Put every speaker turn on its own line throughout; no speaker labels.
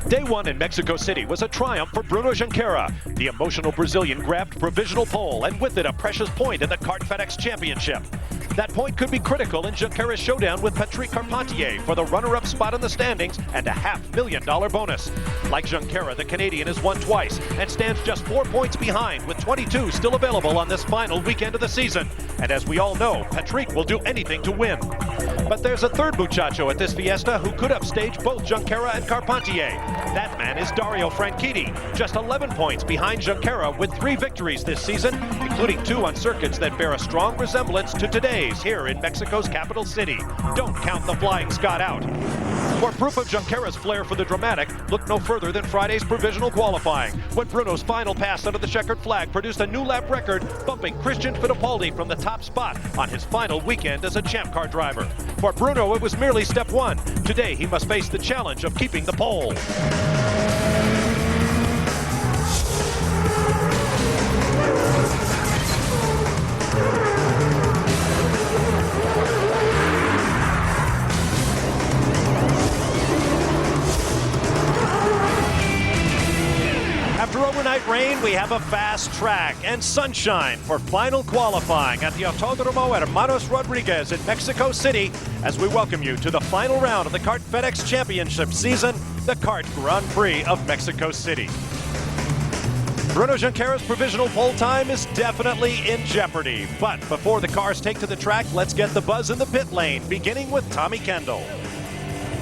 Day one in Mexico City was a triumph for Bruno Junqueira. The emotional Brazilian grabbed provisional pole and with it a precious point in the Kart FedEx Championship. That point could be critical in Junqueira's showdown with Patrick Carpentier for the runner-up spot in the standings and a $500,000 bonus. Like Junqueira, the Canadian has won twice and stands just 4 points behind with 22 still available on this final weekend of the season. And as we all know, Patrick will do anything to win. But there's a third muchacho at this fiesta who could upstage both Junqueira and Carpentier. That man is Dario Franchitti, just 11 points behind Junqueira with 3 victories this season, including 2 on circuits that bear a strong resemblance to today's here in Mexico's capital city. Don't count the Flying Scot out. For proof of Junqueira's flair for the dramatic, look no further than Friday's provisional qualifying, when Bruno's final pass under the checkered flag produced a new lap record, bumping Christian Fittipaldi from the top spot on his final weekend as a Champ Car driver. For Bruno, it was merely step 1. Today, he must face the challenge of keeping the pole. After overnight rain, we have a fast track and sunshine for final qualifying at the Autódromo Hermanos Rodriguez in Mexico City as we welcome you to the final round of the Kart FedEx Championship season, the Kart Grand Prix of Mexico City. Bruno Junqueira's provisional pole time is definitely in jeopardy, but before the cars take to the track, let's get the buzz in the pit lane, beginning with Tommy Kendall.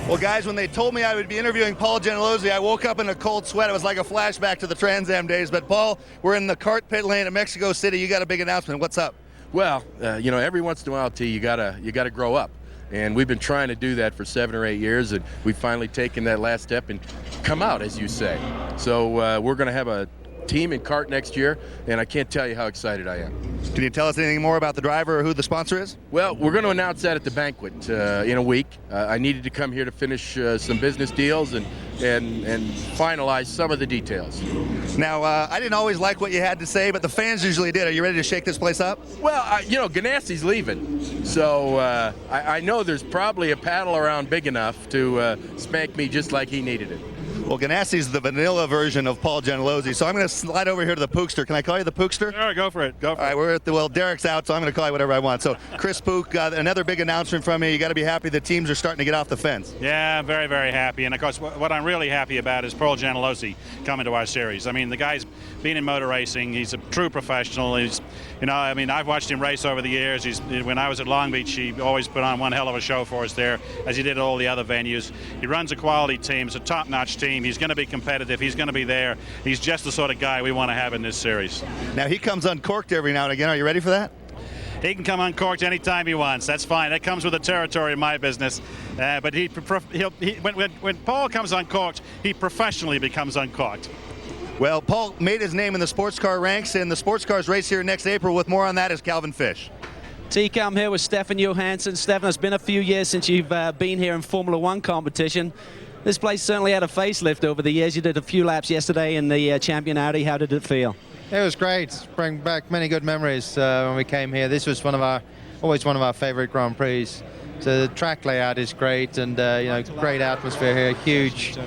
Well, guys, when they told me I would be interviewing Paul Gentilozzi, I woke up in a cold sweat. It was like a flashback to the Trans Am days. But, Paul, we're in the kart pit lane at Mexico City. You got a big announcement. What's up?
Well, you know, every once in a while, T, you gotta grow up. And we've been trying to do that for 7 or 8 years, and we've finally taken that last step and come out, as you say. So we're going to have a team in kart next year, and I can't tell you how excited I am.
Can you tell us anything more about the driver or who the sponsor is?
Well, we're going to announce that at the banquet in a week. I needed to come here to finish some business deals and finalize some of the details.
Now, I didn't always like what you had to say, but the fans usually did. Are you ready to shake this place up?
Well, you know, Ganassi's leaving, so I know there's probably a paddle around big enough to spank me just like he needed it.
Well, Ganassi's the vanilla version of Paul Gentilozzi, so I'm going to slide over here to the Pookster. Can I call you the Pookster?
All right, go for it. Go for it.
All right, we're at the, well, Derek's out, so I'm going to call you whatever I want. So, Chris Pook, another big announcement from you. You got to be happy the teams are starting to get off the fence.
Yeah, I'm very, very happy. And, of course, what I'm really happy about is Paul Gentilozzi coming to our series. I mean, the guy's been in motor racing. He's a true professional. He's, you know, I mean, I've watched him race over the years. When I was at Long Beach, he always put on one hell of a show for us there, as he did at all the other venues. He runs a quality team. It's a top-notch team. He's going to be competitive. He's going to be there. He's just the sort of guy we want to have in this series.
Now, he comes uncorked every now and again. Are you ready for that?
He can come uncorked anytime he wants. That's fine. That comes with the territory in my business. But when Paul comes uncorked, he professionally becomes uncorked.
Well, Paul made his name in the sports car ranks, and the sports cars race here next April. With more on that is Calvin Fish.
TK, I'm here with Stefan Johansson. Stefan, it's been a few years since you've been here in Formula One competition. This place certainly had a facelift over the years. You did a few laps yesterday in the Champion Audi. How did it feel?
It was great. Bring back many good memories when we came here. This was always one of our favorite Grand Prix. So the track layout is great, and you know, great atmosphere here. Huge.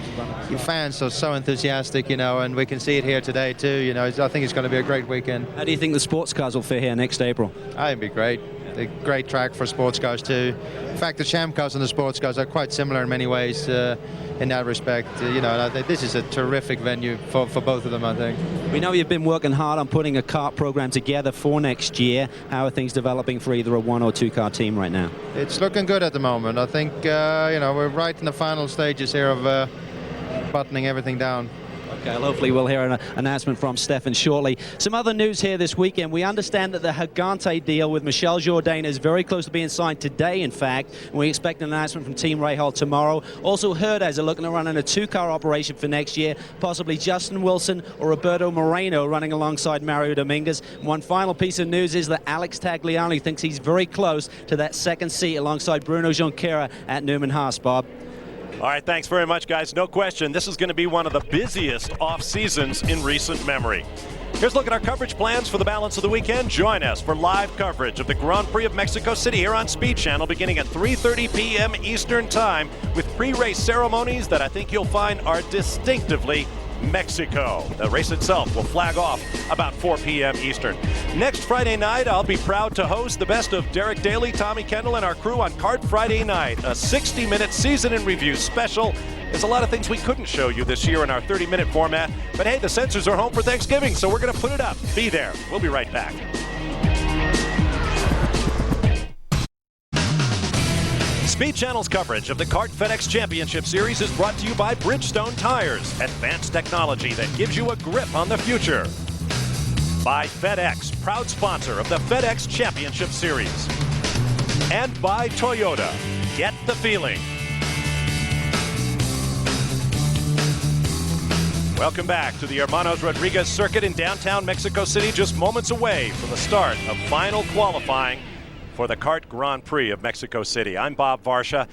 Your fans are so enthusiastic, you know, and we can see it here today too. You know, I think it's going to be a great weekend.
How do you think the sports cars will fit here next April?
It'd be great. A great track for sports cars too. In fact, the Champ cars and the sports cars are quite similar in many ways in that respect. You know, and I think this is a terrific venue for both of them, I think.
We know you've been working hard on putting a kart program together for next year. How are things developing for either a 1 or 2 car team right now?
It's looking good at the moment. I think you know, we're right in the final stages here of buttoning everything down.
Okay, well, hopefully we'll hear an announcement from Stefan shortly. Some other news here this weekend. We understand that the Gigante deal with Michel Jourdain is very close to being signed today, in fact. And we expect an announcement from Team Rahal tomorrow. Also, Herdez are looking to run in a 2-car operation for next year, possibly Justin Wilson or Roberto Moreno running alongside Mario Dominguez. And one final piece of news is that Alex Tagliani thinks he's very close to that second seat alongside Bruno Junqueira at Newman Haas. Bob?
All right, thanks very much, guys. No question, this is going to be one of the busiest off seasons in recent memory. Here's a look at our coverage plans for the balance of the weekend. Join us for live coverage of the Grand Prix of Mexico City here on Speed Channel beginning at 3:30 p.m. Eastern Time with pre-race ceremonies that I think you'll find are distinctively Mexico. The race itself will flag off about 4 p.m. Eastern. Next Friday night, I'll be proud to host the best of Derek Daly, Tommy Kendall, and our crew on Kart Friday Night, a 60-minute season in review special. There's a lot of things we couldn't show you this year in our 30-minute format, but hey, the censors are home for Thanksgiving, so we're going to put it up. Be there. We'll be right back. Speed Channel's coverage of the Kart FedEx Championship Series is brought to you by Bridgestone Tires, advanced technology that gives you a grip on the future. By FedEx, proud sponsor of the FedEx Championship Series. And by Toyota, get the feeling. Welcome back to the Hermanos Rodriguez Circuit in downtown Mexico City, just moments away from the start of final qualifying for the Kart Grand Prix of Mexico City. I'm Bob Varsha.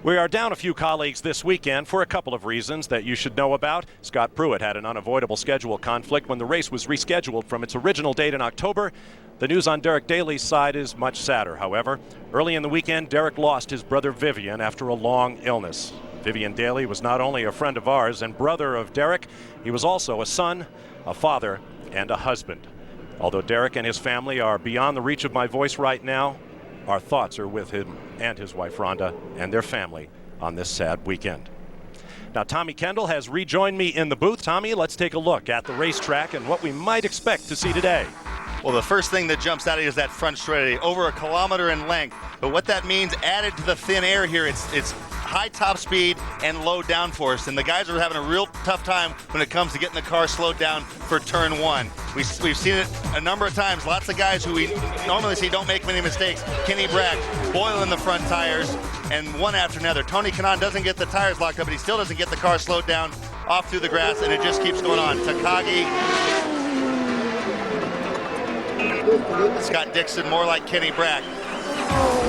We are down a few colleagues this weekend for a couple of reasons that you should know about. Scott Pruitt had an unavoidable schedule conflict when the race was rescheduled from its original date in October. The news on Derek Daly's side is much sadder, however. Early in the weekend, Derek lost his brother Vivian after a long illness. Vivian Daly was not only a friend of ours and brother of Derek, he was also a son, a father, and a husband. Although Derek and his family are beyond the reach of my voice right now, our thoughts are with him and his wife Rhonda and their family on this sad weekend. Now, Tommy Kendall has rejoined me in the booth. Tommy, let's take a look at the racetrack and what we might expect to see today.
Well, the first thing that jumps out at you is that front straightaway, over 1 kilometer in length. But what that means, added to the thin air here, it's high top speed and low downforce. And the guys are having a real tough time when it comes to getting the car slowed down for turn one. We've seen it a number of times. Lots of guys who we normally see don't make many mistakes. Kenny Brack boiling the front tires, and one after another. Tony Kanaan doesn't get the tires locked up, but he still doesn't get the car slowed down off through the grass, and it just keeps going on. Takagi, Scott Dixon, more like Kenny Brack.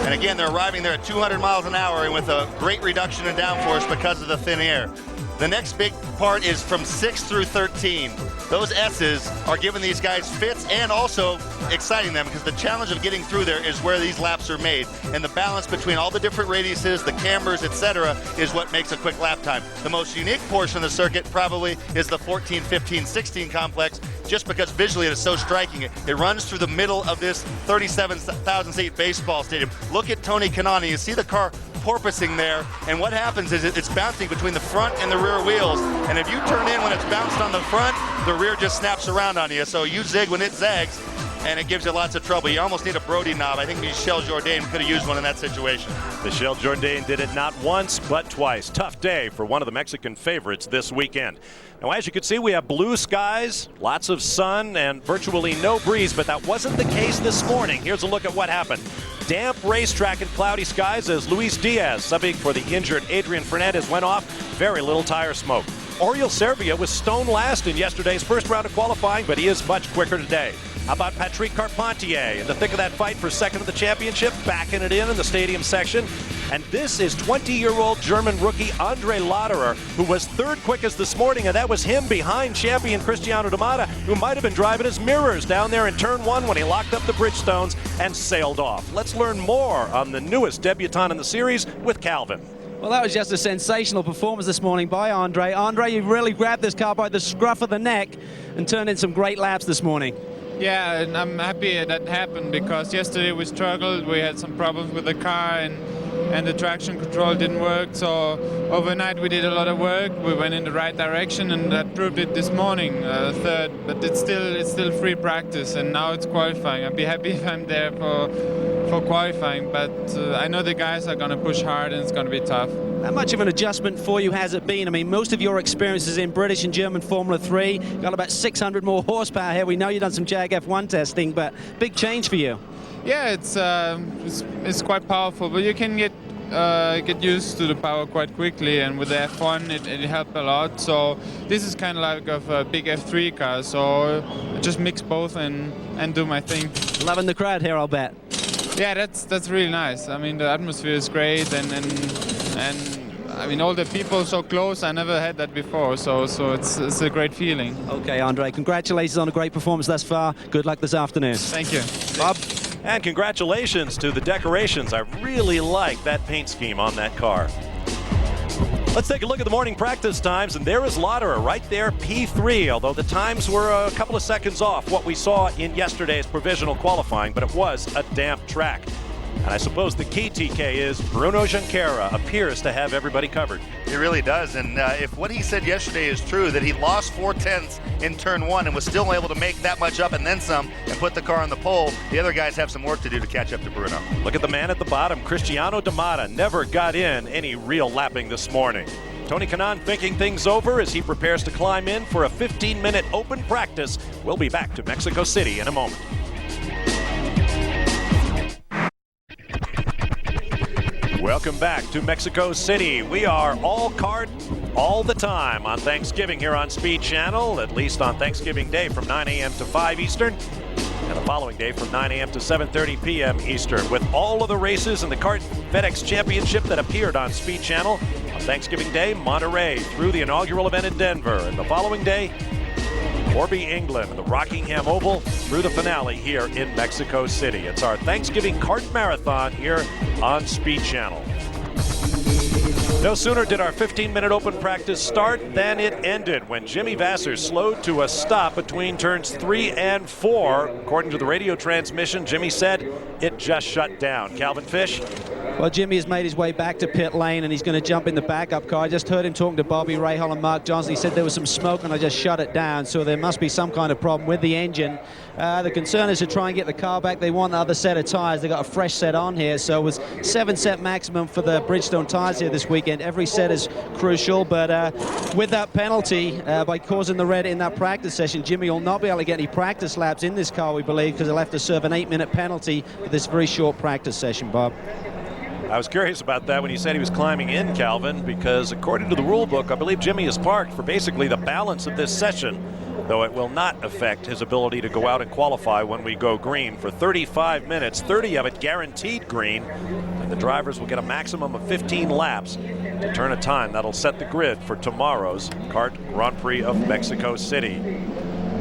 And again, they're arriving there at 200 miles an hour and with a great reduction in downforce because of the thin air. The next big part is from 6 through 13. Those S's are giving these guys fits and also exciting them because the challenge of getting through there is where these laps are made. And the balance between all the different radiuses, the cambers, etc., is what makes a quick lap time. The most unique portion of the circuit probably is the 14, 15, 16 complex, just because visually it is so striking. It runs through the middle of this 37,000-seat baseball stadium. Look at Tony Kanaan. You see the car porpoising there, and what happens is it's bouncing between the front and the rear wheels, and if you turn in when it's bounced on the front, the rear just snaps around on you, so you zig when it zags, and it gives you lots of trouble. You almost need a Brody knob. I think Michel Jourdain could have used one in that situation.
Michel Jourdain did it not once, but twice. Tough day for one of the Mexican favorites this weekend. Now, as you can see, we have blue skies, lots of sun, and virtually no breeze, but that wasn't the case this morning. Here's a look at what happened. Damp racetrack and cloudy skies as Luis Diaz, subbing for the injured Adrian Fernandez, went off. Very little tire smoke. Oriol Servia was stone last in yesterday's first round of qualifying, but he is much quicker today. How about Patrick Carpentier in the thick of that fight for second of the championship, backing it in the stadium section? And this is 20-year-old German rookie Andre Lauderer, who was third quickest this morning, and that was him behind champion Cristiano Damata, who might have been driving his mirrors down there in turn one when he locked up the Bridgestones and sailed off. Let's learn more on the newest debutant in the series with Calvin.
Well, that was just a sensational performance this morning by Andre. Andre, you really grabbed this car by the scruff of the neck and turned in some great laps this morning.
Yeah, and I'm happy that happened because yesterday we struggled. We had some problems with the car and the traction control didn't work. So overnight we did a lot of work. We went in the right direction, and that proved it this morning, third. But it's still free practice, and now it's qualifying. I'd be happy if I'm there for qualifying, but I know the guys are going to push hard and it's going to be tough.
How much of an adjustment for you has it been? I mean, most of your experiences in British and German Formula 3, got about 600 more horsepower here. We know you've done some Jag F1 testing, but big change for you.
Yeah, it's quite powerful, but you can get used to the power quite quickly, and with the F1 it helped a lot. So this is kind of like a big F3 car, so I just mix both and do my thing.
Loving the crowd here, I'll bet.
Yeah, that's really nice. I mean, the atmosphere is great, and I mean, all the people so close. I never had that before, so it's a great feeling.
Okay, Andre, congratulations on a great performance thus far. Good luck this afternoon.
Thank you.
Bob? And congratulations to the decorations. I really like that paint scheme on that car. Let's take a look at the morning practice times, and there is Lauderer right there, P3, although the times were a couple of seconds off what we saw in yesterday's provisional qualifying, but it was a damp track. And I suppose the key, TK, is Bruno Junqueira appears to have everybody covered.
He really does, and if what he said yesterday is true, that he lost 4/10 in turn 1 and was still able to make that much up and then some and put the car on the pole, the other guys have some work to do to catch up to Bruno.
Look at the man at the bottom, Cristiano D'Amata, never got in any real lapping this morning. Tony Kanaan thinking things over as he prepares to climb in for a 15-minute open practice. We'll be back to Mexico City in a moment. Welcome back to Mexico City. We are all card all the time on Thanksgiving here on Speed Channel, at least on Thanksgiving Day from 9 a.m. to 5 Eastern, and the following day from 9 a.m. to 7:30 p.m. Eastern, with all of the races in the Kart FedEx Championship that appeared on Speed Channel on Thanksgiving Day, Monterey, through the inaugural event in Denver, and the following day, Corby, England, the Rockingham Oval, through the finale here in Mexico City. It's our Thanksgiving Kart Marathon here on Speed Channel. No sooner did our 15-minute open practice start than it ended when Jimmy Vasser slowed to a stop between turns 3 and 4. According to the radio transmission, Jimmy said it just shut down. Calvin Fish?
Well, Jimmy has made his way back to pit lane, and he's going to jump in the backup car. I just heard him talking to Bobby Rahal and Mark Johnson. He said there was some smoke, and I just shut it down, so there must be some kind of problem with the engine. The concern is to try and get the car back. They want another set of tires. They got a fresh set on here, so it was 7-set maximum for the Bridgestone tires here this weekend. Every set is crucial, but with that penalty, by causing the red in that practice session, Jimmy will not be able to get any practice laps in this car, we believe, because they'll have to serve an 8-minute penalty for this very short practice session, Bob.
I was curious about that when he said he was climbing in, Calvin, because according to the rule book, I believe Jimmy is parked for basically the balance of this session, though it will not affect his ability to go out and qualify when we go green for 35 minutes, 30 of it guaranteed green, and the drivers will get a maximum of 15 laps to turn a time that'll set the grid for tomorrow's Kart Grand Prix of Mexico City.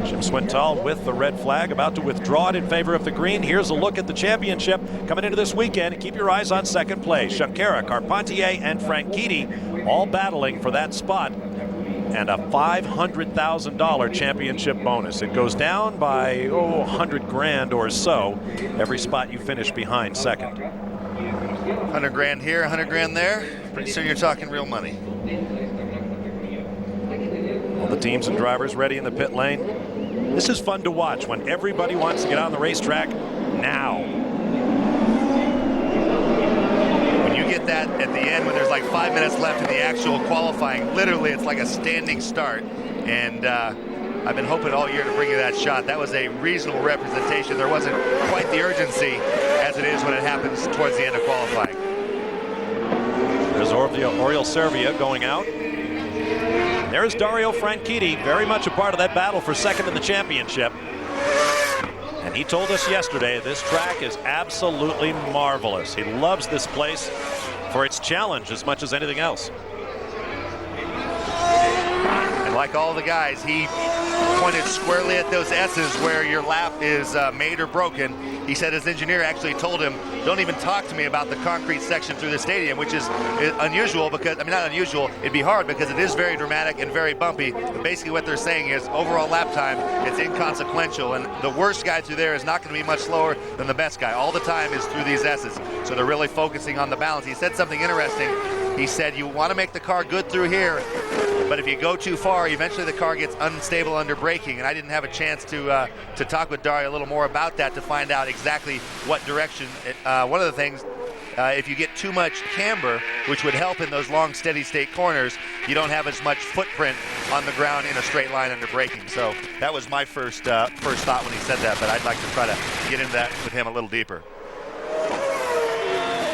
Jim Swintal with the red flag, about to withdraw it in favor of the green. Here's a look at the championship coming into this weekend. Keep your eyes on second place. Junqueira, Carpentier, and Franchitti all battling for that spot and a $500,000 championship bonus. It goes down by 100 grand or so every spot you finish behind second.
100 grand here, 100 grand there. Pretty soon you're talking real money.
All the teams and drivers ready in the pit lane. This is fun to watch when everybody wants to get on the racetrack now.
When you get that at the end, when there's like 5 minutes left in the actual qualifying, literally it's like a standing start. And I've been hoping all year to bring you that shot. That was a reasonable representation. There wasn't quite the urgency as it is when it happens towards the end of qualifying.
There's Oriol Servia going out. There's Dario Franchitti, very much a part of that battle for second in the championship. And he told us yesterday this track is absolutely marvelous. He loves this place for its challenge as much as anything else.
And like all the guys, he pointed squarely at those S's where your lap is made or broken. He said his engineer actually told him, don't even talk to me about the concrete section through the stadium, which is unusual because, I mean, not unusual, it'd be hard because it is very dramatic and very bumpy. But basically what they're saying is overall lap time, it's inconsequential. And the worst guy through there is not going to be much slower than the best guy. All the time is through these S's. So they're really focusing on the balance. He said something interesting. He said, you want to make the car good through here, but if you go too far, eventually the car gets unstable under braking. And I didn't have a chance to talk with Dario a little more about that to find out exactly what direction. One of the things, if you get too much camber, which would help in those long steady state corners, you don't have as much footprint on the ground in a straight line under braking. So that was my first thought when he said that, but I'd like to try to get into that with him a little deeper.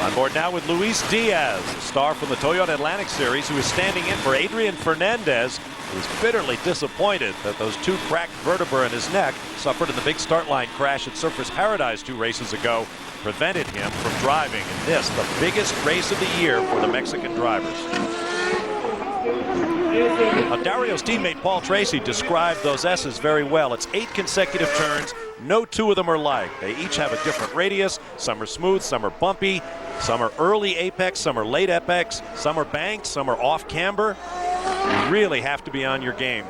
On board now with Luis Diaz, a star from the Toyota Atlantic Series, who is standing in for Adrian Fernandez, who is bitterly disappointed that those two cracked vertebrae in his neck, suffered in the big start line crash at Surfers Paradise 2 races ago, prevented him from driving in this, the biggest race of the year for the Mexican drivers. Dario's teammate Paul Tracy described those S's very well. It's 8 consecutive turns. No two of them are alike. They each have a different radius. Some are smooth, some are bumpy, some are early apex, some are late apex, some are banked, some are off camber. You really have to be on your game.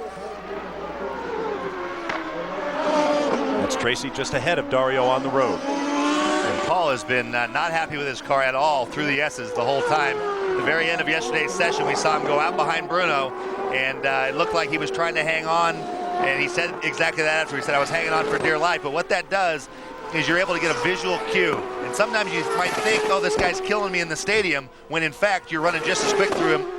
That's Tracy just ahead of Dario on the road.
And Paul has been not happy with his car at all through the S's the whole time. At the very end of yesterday's session, we saw him go out behind Bruno, and it looked like he was trying to hang on. And he said exactly that after. He said, I was hanging on for dear life. But what that does is you're able to get a visual cue. And sometimes you might think, oh, this guy's killing me in the stadium, when in fact you're running just as quick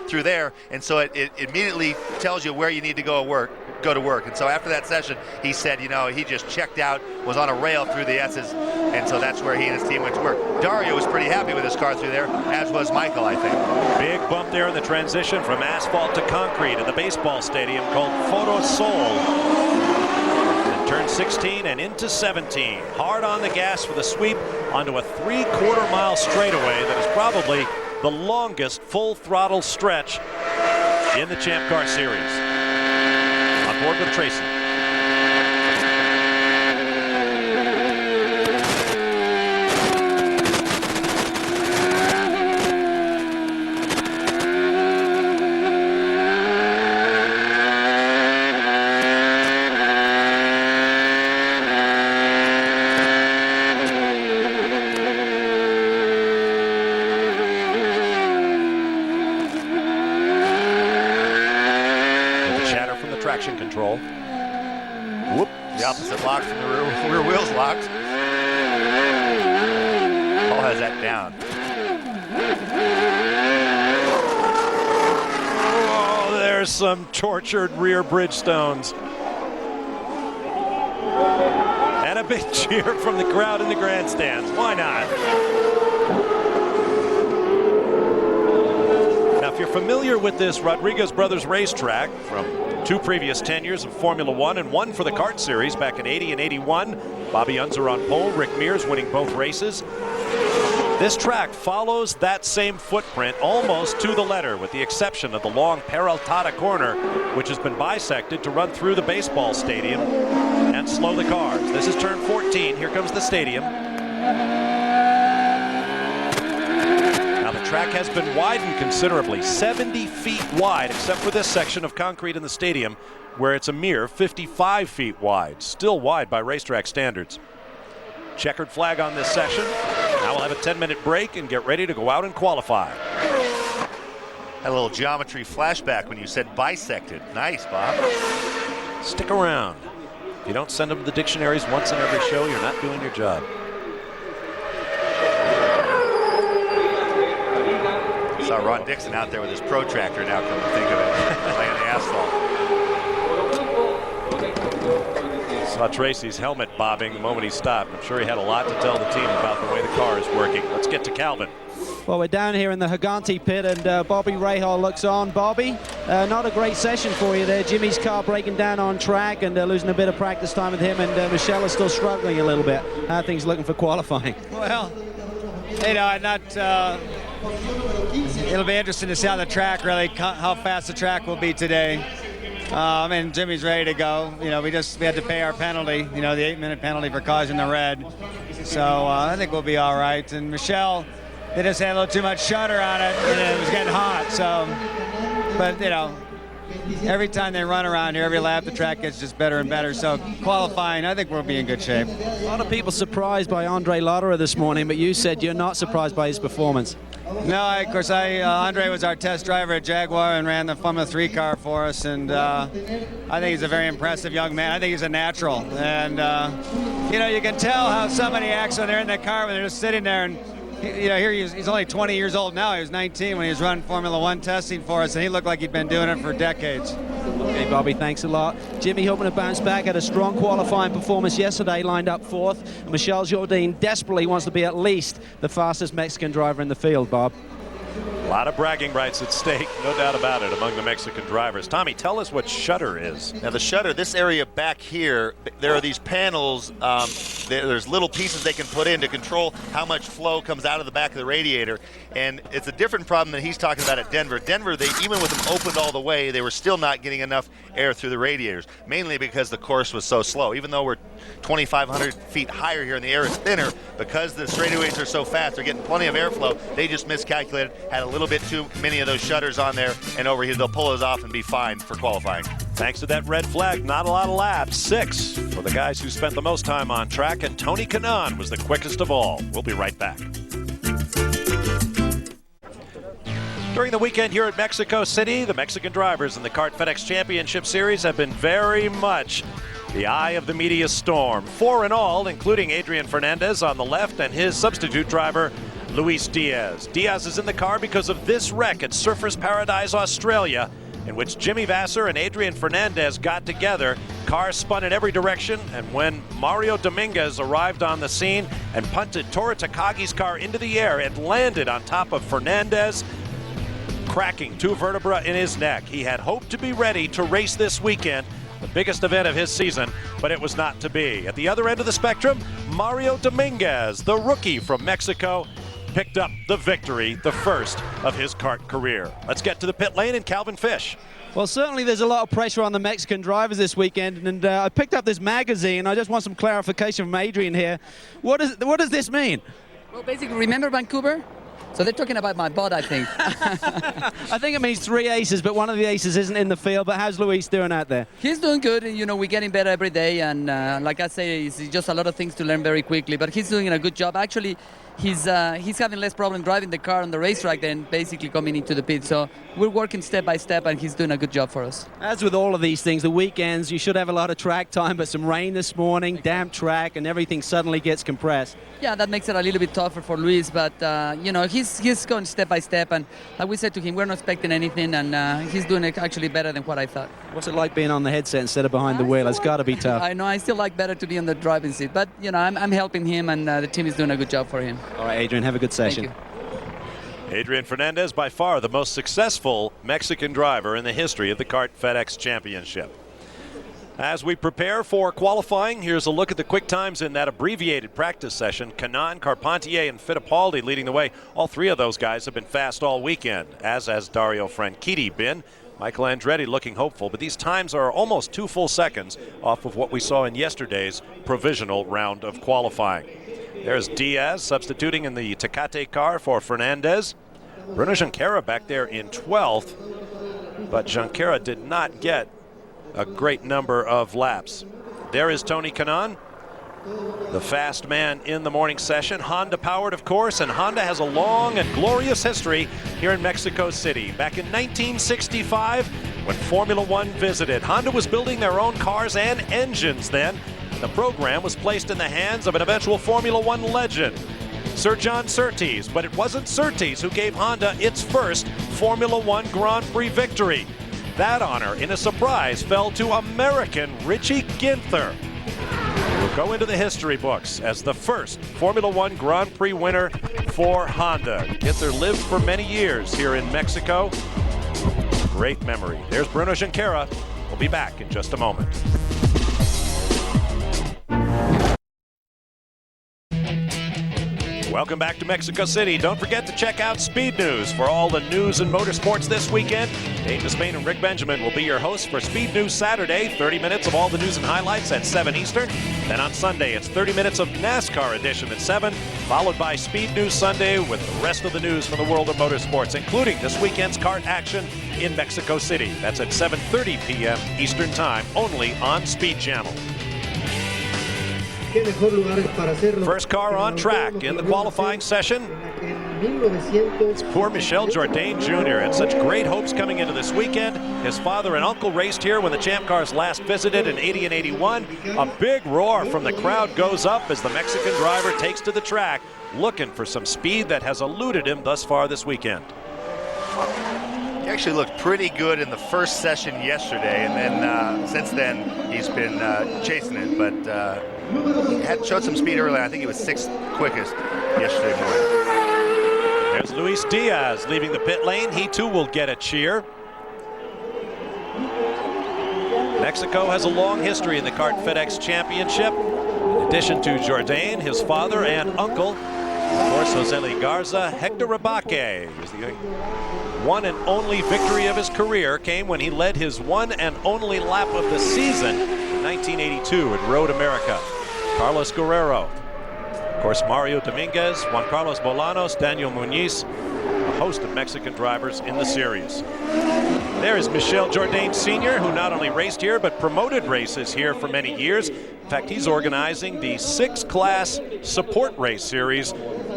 through there. And so it immediately tells you where you need to go to work. And so after that session, he said, you know, he just checked out, was on a rail through the S's, and so that's where he and his team went to work. Dario was pretty happy with his car through there, as was Michael, I think.
Big bump there in the transition from asphalt to concrete in the baseball stadium called Foro Sol. And turn 16 and into 17. Hard on the gas for the sweep onto a 3/4 mile straightaway that is probably the longest full throttle stretch in the Champ Car Series. On board with Tracy. Traction control.
Whoop. The opposite lock from the rear wheels locked. Paul has that down.
Oh, there's some tortured rear Bridgestones. And a big cheer from the crowd in the grandstands. Why not? Now, if you're familiar with this Rodriguez Brothers racetrack from 2 previous tenures of Formula One and 1 for the kart series back in '80 and '81. Bobby Unser on pole, Rick Mears winning both races. This track follows that same footprint almost to the letter, with the exception of the long Peraltada corner, which has been bisected to run through the baseball stadium and slow the cars. This is turn 14. Here comes the stadium. The track has been widened considerably, 70 feet wide, except for this section of concrete in the stadium, where it's a mere 55 feet wide. Still wide by racetrack standards. Checkered flag on this session. Now we'll have a 10-minute break and get ready to go out and qualify.
Had a little geometry flashback when you said bisected. Nice, Bob.
Stick around. If you don't send them the dictionaries once in every show, you're not doing your job.
Saw Ron Dixon out there with his protractor now, come to think of it, laying the asphalt.
Saw Tracy's helmet bobbing the moment he stopped. I'm sure he had a lot to tell the team about the way the car is working. Let's get to Calvin.
Well, we're down here in the Gigante pit, and Bobby Rahal looks on. Bobby, not a great session for you there. Jimmy's car breaking down on track and losing a bit of practice time with him, and Michelle is still struggling a little bit. How are things looking for qualifying?
Well, you know, it'll be interesting to see how the track really, how fast the track will be today. I mean, Jimmy's ready to go. You know, we had to pay our penalty, you know, the 8-minute penalty for causing the red. So I think we'll be all right. And Michelle, they just had a little too much shutter on it, and it was getting hot. So, but, you know, every time they run around here, every lap, the track gets just better and better. So qualifying, I think we'll be in good shape.
A lot of people surprised by Andre Lotterer this morning, but you said you're not surprised by his performance.
No, of course, Andre was our test driver at Jaguar and ran the Formula 3 car for us, and I think he's a very impressive young man. I think he's a natural, and you know, you can tell how somebody acts when they're in that car when they're just sitting there. And you know, here he's only 20 years old now. He was 19 when he was running Formula 1 testing for us, and he looked like he'd been doing it for decades.
Okay, Bobby, thanks a lot. Jimmy hoping to bounce back. Had a strong qualifying performance yesterday, lined up 4th. And Michel Jourdain desperately wants to be at least the fastest Mexican driver in the field, Bob.
lot of bragging rights at stake, no doubt about it, among the Mexican drivers. Tommy, tell us what shudder is.
Now the shudder, this area back here, there are these panels, there's little pieces they can put in to control how much flow comes out of the back of the radiator, and it's a different problem than he's talking about at Denver. Denver, they even with them opened all the way, they were still not getting enough air through the radiators, mainly because the course was so slow. Even though we're 2,500 feet higher here and the air is thinner, because the straightaways are so fast, they're getting plenty of airflow. They just miscalculated, had a little bit too many of those shutters on there, and over here they'll pull those off and be fine for qualifying.
Thanks to that red flag, not a lot of laps. 6 for the guys who spent the most time on track, and Tony Kanaan was the quickest of all. We'll be right back. During the weekend here at Mexico City, the Mexican drivers in the Kart FedEx Championship Series have been very much the eye of the media storm. 4 in all, including Adrian Fernandez on the left and his substitute driver, Luis Diaz. Diaz is in the car because of this wreck at Surfers Paradise, Australia, in which Jimmy Vasser and Adrian Fernandez got together. Cars spun in every direction, and when Mario Dominguez arrived on the scene and punted Tora Takagi's car into the air, it landed on top of Fernandez, cracking 2 vertebrae in his neck. He had hoped to be ready to race this weekend, the biggest event of his season, but it was not to be. At the other end of the spectrum, Mario Dominguez, the rookie from Mexico, picked up the victory, the first of his kart career. Let's get to the pit lane and Calvin Fish.
Well, certainly there's a lot of pressure on the Mexican drivers this weekend, and I picked up this magazine. I just want some clarification from Adrian here. What does this mean?
Well, basically, remember Vancouver? So they're talking about my butt, I think.
I think it means 3 aces, but one of the aces isn't in the field. But how's Luis doing out there?
He's doing good. You know, we're getting better every day. And like I say, it's just a lot of things to learn very quickly. But he's doing a good job. Actually, he's having less problem driving the car on the racetrack than basically coming into the pit. So we're working step by step, and he's doing a good job for us.
As with all of these things, the weekends, you should have a lot of track time, but some rain this morning, damp track, and everything suddenly gets compressed.
Yeah, that makes it a little bit tougher for Luis, but you know, he's going step by step, and like we said to him, we're not expecting anything, and he's doing it actually better than what I thought.
What's it like being on the headset instead of behind the wheel? It's got to be tough.
I know, I still like better to be on the driving seat, but you know, I'm helping him, and the team is doing a good job for him.
All right, Adrian, have a good session.
Thank you.
Adrian Fernandez, by far the most successful Mexican driver in the history of the Kart FedEx Championship. As we prepare for qualifying, here's a look at the quick times in that abbreviated practice session. Kanaan, Carpentier, and Fittipaldi leading the way. All 3 of those guys have been fast all weekend, as has Dario Franchitti been. Michael Andretti looking hopeful, but these times are almost 2 full seconds off of what we saw in yesterday's provisional round of qualifying. There's Diaz substituting in the Tecate car for Fernandez. Bruno Junqueira back there in 12th, but Junqueira did not get a great number of laps. There is Tony Kanaan, the fast man in the morning session. Honda powered, of course, and Honda has a long and glorious history here in Mexico City. Back in 1965, when Formula One visited, Honda was building their own cars and engines then. The program was placed in the hands of an eventual Formula One legend, Sir John Surtees, but it wasn't Surtees who gave Honda its first Formula One Grand Prix victory. That honor, in a surprise, fell to American Richie Ginther, who will go into the history books as the first Formula One Grand Prix winner for Honda. Ginther lived for many years here in Mexico. Great memory. There's Bruno Junqueira. We'll be back in just a moment. Welcome back to Mexico City. Don't forget to check out Speed News for all the news in motorsports this weekend. Dave Despain and Rick Benjamin will be your hosts for Speed News Saturday. 30 minutes of all the news and highlights at 7 Eastern. Then on Sunday, it's 30 minutes of NASCAR edition at 7, followed by Speed News Sunday with the rest of the news from the world of motorsports, including this weekend's kart action in Mexico City. That's at 7:30 p.m. Eastern Time, only on Speed Channel. First car on track in the qualifying session. It's poor Michel Jourdain Jr. and such great hopes coming into this weekend. His father and uncle raced here when the Champ Cars last visited in 80 and 81. A big roar from the crowd goes up as the Mexican driver takes to the track, looking for some speed that has eluded him thus far this weekend.
He actually looked pretty good in the first session yesterday, and then since then he's been chasing it, but he had showed some speed early. I think he was 6th quickest yesterday morning.
There's Luis Diaz leaving the pit lane. He too will get a cheer. Mexico has a long history in the Kart FedEx Championship. In addition to Jourdain, his father and uncle, of course, Jose Garza, Hector Rebaque is the one and only victory of his career came when he led his one and only lap of the season in 1982 at Road America. Carlos Guerrero, of course, Mario Dominguez, Juan Carlos Bolanos, Daniel Muñiz, a host of Mexican drivers in the series. There is Michel Jourdain Sr., who not only raced here, but promoted races here for many years. In fact, he's organizing the 6-class support race series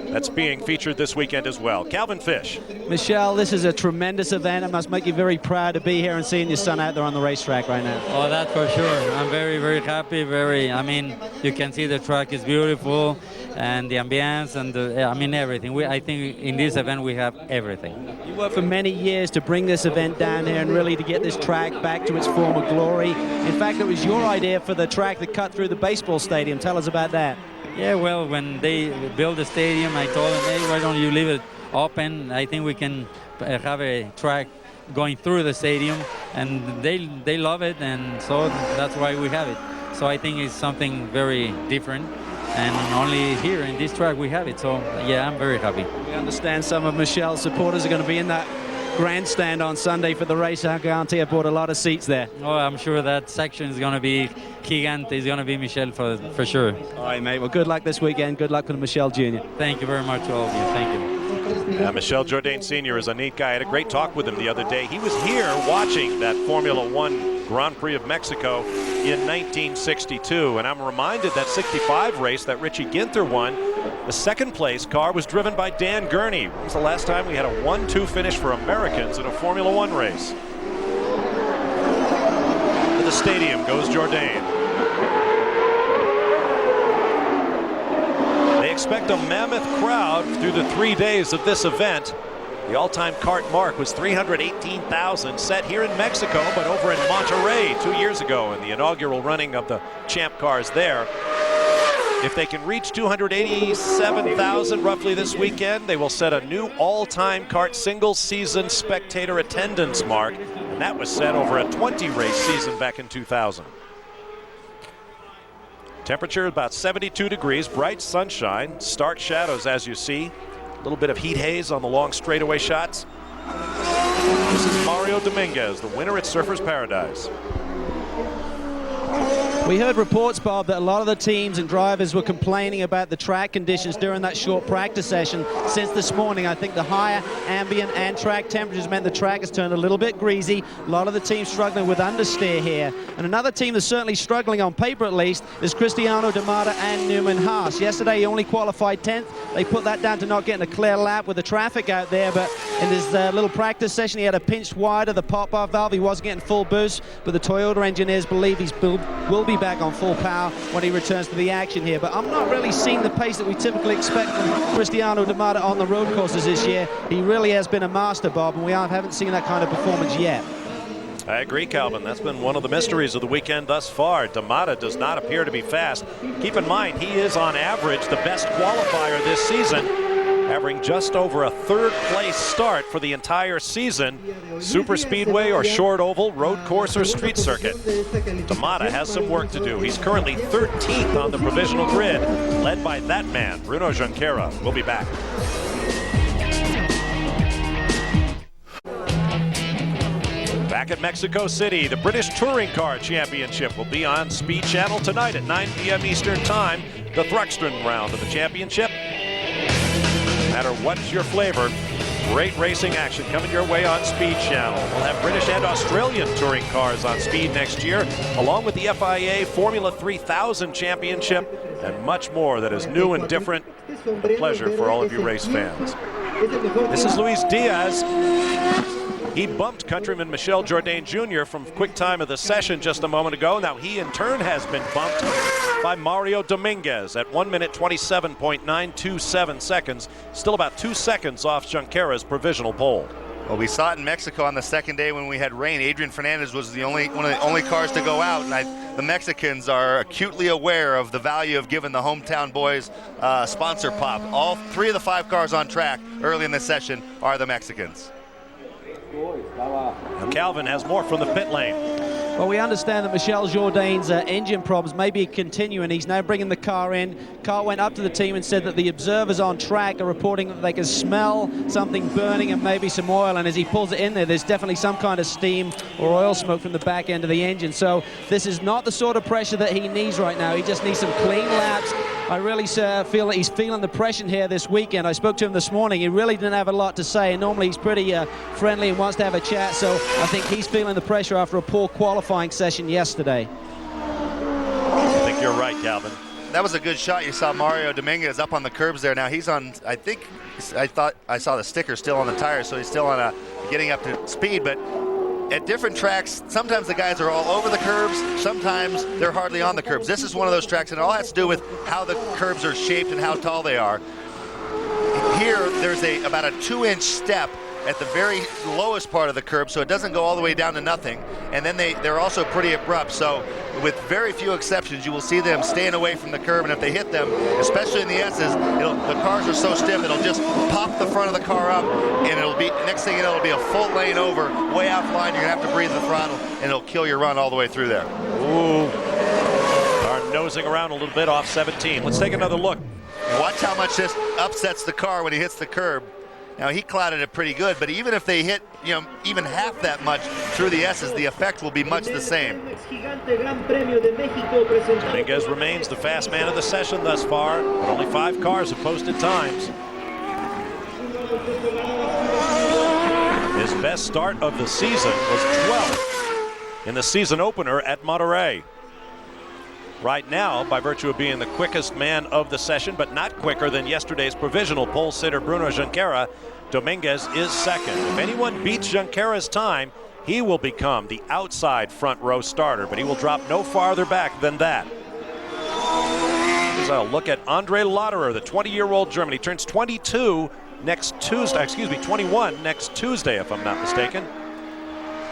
that's being featured this weekend as well. Calvin Fish.
Michel, this is a tremendous event. It must make you very proud to be here and seeing your son out there on the racetrack right now.
Oh, that for sure. I'm very, very happy. I mean, you can see the track is beautiful, and the ambience, and everything. I think in this event we have everything.
You worked for many years to bring this event down here and really to get this track back to its former glory. In fact, it was your idea for the track that cut through the baseball stadium. Tell us about that.
Yeah, well, when they built the stadium, I told them, hey, why don't you leave it open? I think we can have a track going through the stadium, and they love it, and so that's why we have it. So I think it's something very different, and only here in this track we have it. So yeah, I'm very happy.
We understand some of Michel's supporters are going to be in that grandstand on Sunday for the race. I guarantee I bought a lot of seats there.
Oh, I'm sure that section is going to be gigante. It's going to be Michel for sure.
All right, mate. Well, good luck this weekend. Good luck with Michel Jr.
Thank you very much to all of you. Thank you.
Michel Jourdain Sr. is a neat guy. I had a great talk with him the other day. He was here watching that Formula One Grand Prix of Mexico in 1962, and I'm reminded that 65 race that Richie Ginther won, the second place car was driven by Dan Gurney. When was the last time we had a 1-2 finish for Americans in a Formula One race? To the stadium goes Jourdain. They expect a mammoth crowd through the 3 days of this event. The all-time kart mark was 318,000, set here in Mexico, but over in Monterrey 2 years ago in the inaugural running of the Champ cars there. If they can reach 287,000 roughly this weekend, they will set a new all-time kart single-season spectator attendance mark, and that was set over a 20-race season back in 2000. Temperature about 72 degrees, bright sunshine, stark shadows as you see. A little bit of heat haze on the long straightaway shots. This is Mario Dominguez, the winner at Surfers Paradise.
We heard reports, Bob, that a lot of the teams and drivers were complaining about the track conditions during that short practice session. Since this morning, I think the higher ambient and track temperatures meant the track has turned a little bit greasy. A lot of the teams struggling with understeer here. And another team that's certainly struggling, on paper at least, is Cristiano Damata and Newman Haas. Yesterday, he only qualified 10th. They put that down to not getting a clear lap with the traffic out there, but in his little practice session, he had a pinched wide of the pop-off valve. He wasn't getting full boost, but the Toyota engineers believe he will be back on full power when he returns to the action here. But I'm not really seeing the pace that we typically expect from Cristiano Damata on the road courses this year. He really has been a master, Bob, and we haven't seen that kind of performance yet.
I agree, Calvin. That's been one of the mysteries of the weekend thus far. Damata does not appear to be fast. Keep in mind, he is on average the best qualifier this season, averaging just over a third-place start for the entire season. Super speedway or short oval, road course or street circuit. Damata has some work to do. He's currently 13th on the provisional grid, led by that man, Bruno Junqueira. We'll be back. Back at Mexico City, the British Touring Car Championship will be on Speed Channel tonight at 9 p.m. Eastern Time, the Thruxton round of the championship. No matter what's your flavor, great racing action coming your way on Speed Channel. We'll have British and Australian touring cars on Speed next year, along with the FIA Formula 3000 Championship, and much more that is new and different. A pleasure for all of you race fans. This is Luis Diaz. He bumped countryman Michel Jourdain Jr. from quick time of the session just a moment ago. Now he in turn has been bumped by Mario Dominguez at 1 minute 27.927 seconds. Still about 2 seconds off Junqueira's provisional pole.
Well, we saw it in Mexico on the second day when we had rain. Adrian Fernandez was one of the only cars to go out, and the Mexicans are acutely aware of the value of giving the hometown boys sponsor pop. All 3 of the 5 cars on track early in the session are the Mexicans.
Now Calvin has more from the pit lane.
Well, we understand that Michel Jourdain's engine problems may be continuing. He's now bringing the car in. Car went up to the team and said that the observers on track are reporting that they can smell something burning and maybe some oil. And as he pulls it in there, there's definitely some kind of steam or oil smoke from the back end of the engine. So this is not the sort of pressure that he needs right now. He just needs some clean laps. I really feel that he's feeling the pressure here this weekend. I spoke to him this morning. He really didn't have a lot to say. And normally he's pretty friendly and wants to have a chat. So I think he's feeling the pressure after a poor qualifying session yesterday.
I think you're right, Calvin.
That was a good shot. You saw Mario Dominguez up on the curbs there. Now he's on, I thought I saw the sticker still on the tires, so he's still on getting up to speed. But at different tracks, sometimes the guys are all over the curbs, sometimes they're hardly on the curbs. This is one of those tracks, and it all has to do with how the curbs are shaped and how tall they are. Here, there's about a 2-inch step at the very lowest part of the curb, so it doesn't go all the way down to nothing. And then they're also pretty abrupt, so with very few exceptions, you will see them staying away from the curb, and if they hit them, especially in the S's, the cars are so stiff, it'll just pop the front of the car up, and it'll be, next thing you know, it'll be a full lane over, way offline. You're gonna have to breathe the throttle, and it'll kill your run all the way through there.
Ooh. Car nosing around a little bit off 17. Let's take another look.
And watch how much this upsets the car when he hits the curb. Now he clouded it pretty good, but even if they hit, even half that much through the S's, the effect will be much the same.
Dominguez remains the fast man of the session thus far, but only 5 cars have posted times. His best start of the season was 12th in the season opener at Monterey. Right now, by virtue of being the quickest man of the session, but not quicker than yesterday's provisional pole sitter Bruno Junqueira, Dominguez is second. If anyone beats Junqueira's time, he will become the outside front row starter, but he will drop no farther back than that. Here's a look at Andre Lauderer, the 20-year-old German. He turns 22 next Tuesday, 21 next Tuesday, if I'm not mistaken.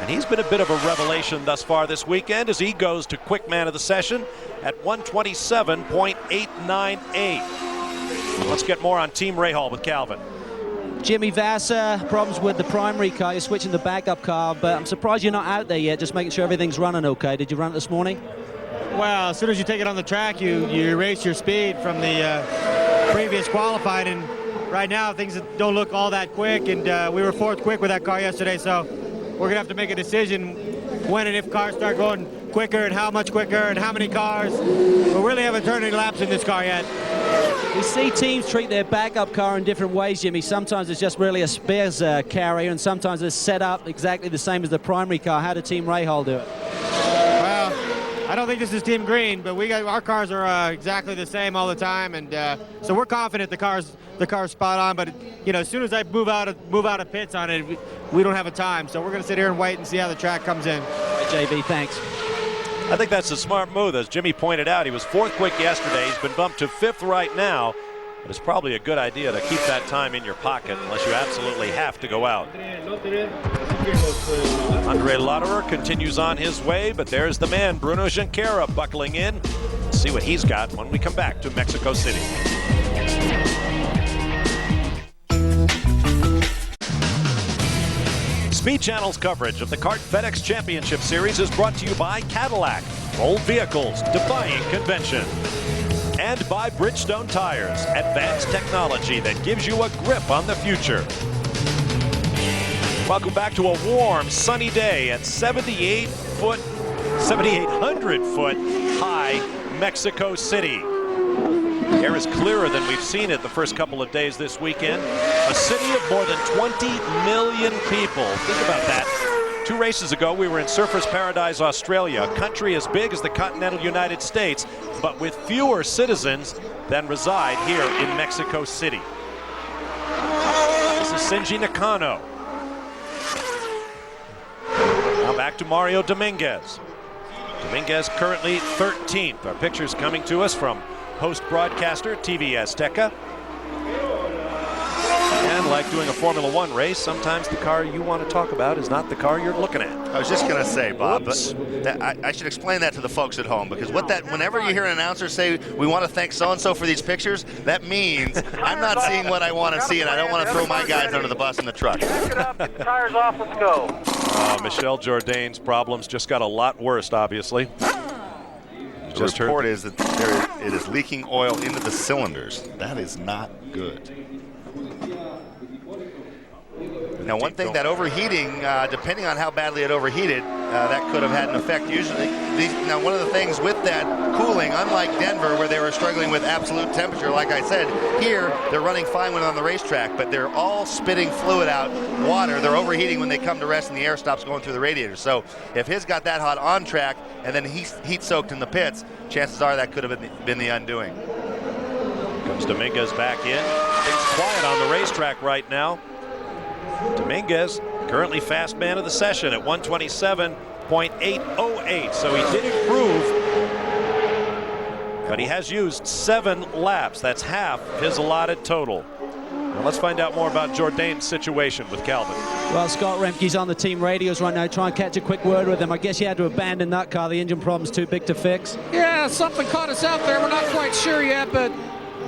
And he's been a bit of a revelation thus far this weekend as he goes to quick man of the session at 127.898. Let's get more on Team Rahal with Calvin.
Jimmy Vasser, problems with the primary car. You're switching the backup car, but I'm surprised you're not out there yet, just making sure everything's running okay. Did you run it this morning?
Well, as soon as you take it on the track, you erase your speed from the previous qualifying, and right now things don't look all that quick, and we were 4th quick with that car yesterday, so we're gonna have to make a decision when and if cars start going quicker and how much quicker and how many cars. We really haven't turned any laps in this car yet.
We see teams treat their backup car in different ways, Jimmy. Sometimes it's just really a spares carrier, and sometimes it's set up exactly the same as the primary car. How did Team Rahal do it?
Well, I don't think this is Team Green, but our cars are exactly the same all the time, and so we're confident the car's spot on. But as soon as I move out of pits on it, we don't have a time. So we're going to sit here and wait and see how the track comes in.
All right, JB, thanks.
I think that's a smart move. As Jimmy pointed out, he was 4th quick yesterday. He's been bumped to 5th right now. But it's probably a good idea to keep that time in your pocket unless you absolutely have to go out. Andre Lauderer continues on his way, but there's the man, Bruno Junqueira, buckling in. Let's see what he's got when we come back to Mexico City. Speed Channel's coverage of the Kart FedEx Championship Series is brought to you by Cadillac, bold vehicles defying convention. And by Bridgestone Tires, advanced technology that gives you a grip on the future. Welcome back to a warm, sunny day at 7,800 foot high Mexico City. The air is clearer than we've seen it the first couple of days this weekend. A city of more than 20 million people. Think about that. 2 races ago, we were in Surfers Paradise, Australia, a country as big as the continental United States, but with fewer citizens than reside here in Mexico City. This is Shinji Nakano. Now back to Mario Dominguez. Dominguez currently 13th. Our pictures coming to us from host broadcaster TV Azteca. And like doing a Formula One race, sometimes the car you want to talk about is not the car you're looking at.
I was just going to say, Bob, but I should explain that to the folks at home, because whenever you hear an announcer say, we want to thank so-and-so for these pictures, that means I'm not seeing what I want to see, and I don't want to throw my guys under the bus in the truck.
Tires off, let's go.
Michel Jourdain's problems just got a lot worse, obviously.
The report is that it is leaking oil into the cylinders. That is not good. Now, one thing, that overheating, depending on how badly it overheated, that could have had an effect. Usually, now one of the things with that cooling, unlike Denver, where they were struggling with absolute temperature, like I said, here they're running fine when on the racetrack, but they're all spitting fluid out, water. They're overheating when they come to rest and the air stops going through the radiator. So if his got that hot on track and then heat soaked in the pits, chances are that could have been the undoing.
Comes Dominguez back in. Things quiet on the racetrack right now. Dominguez, currently fast man of the session at 127.808. So he did improve, but he has used 7 laps. That's half his allotted total. Now let's find out more about Jourdain's situation with Calvin.
Well, Scott Remke's on the team radios right now. Try and catch a quick word with him. I guess he had to abandon that car. The engine problem's too big to fix.
Yeah, something caught us out there. We're not quite sure yet, but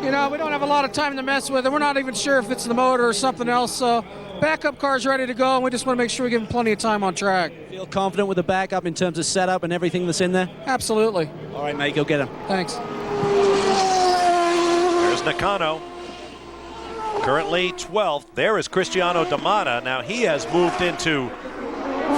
you know, we don't have a lot of time to mess with it. We're not even sure if it's the motor or something else. So backup car's ready to go, and we just want to make sure we give him plenty of time on track.
Feel confident with the backup in terms of setup and everything that's in there?
Absolutely.
All right, mate, go get him.
Thanks.
There's Nakano, currently 12th. There is Cristiano D'Amata. Now he has moved into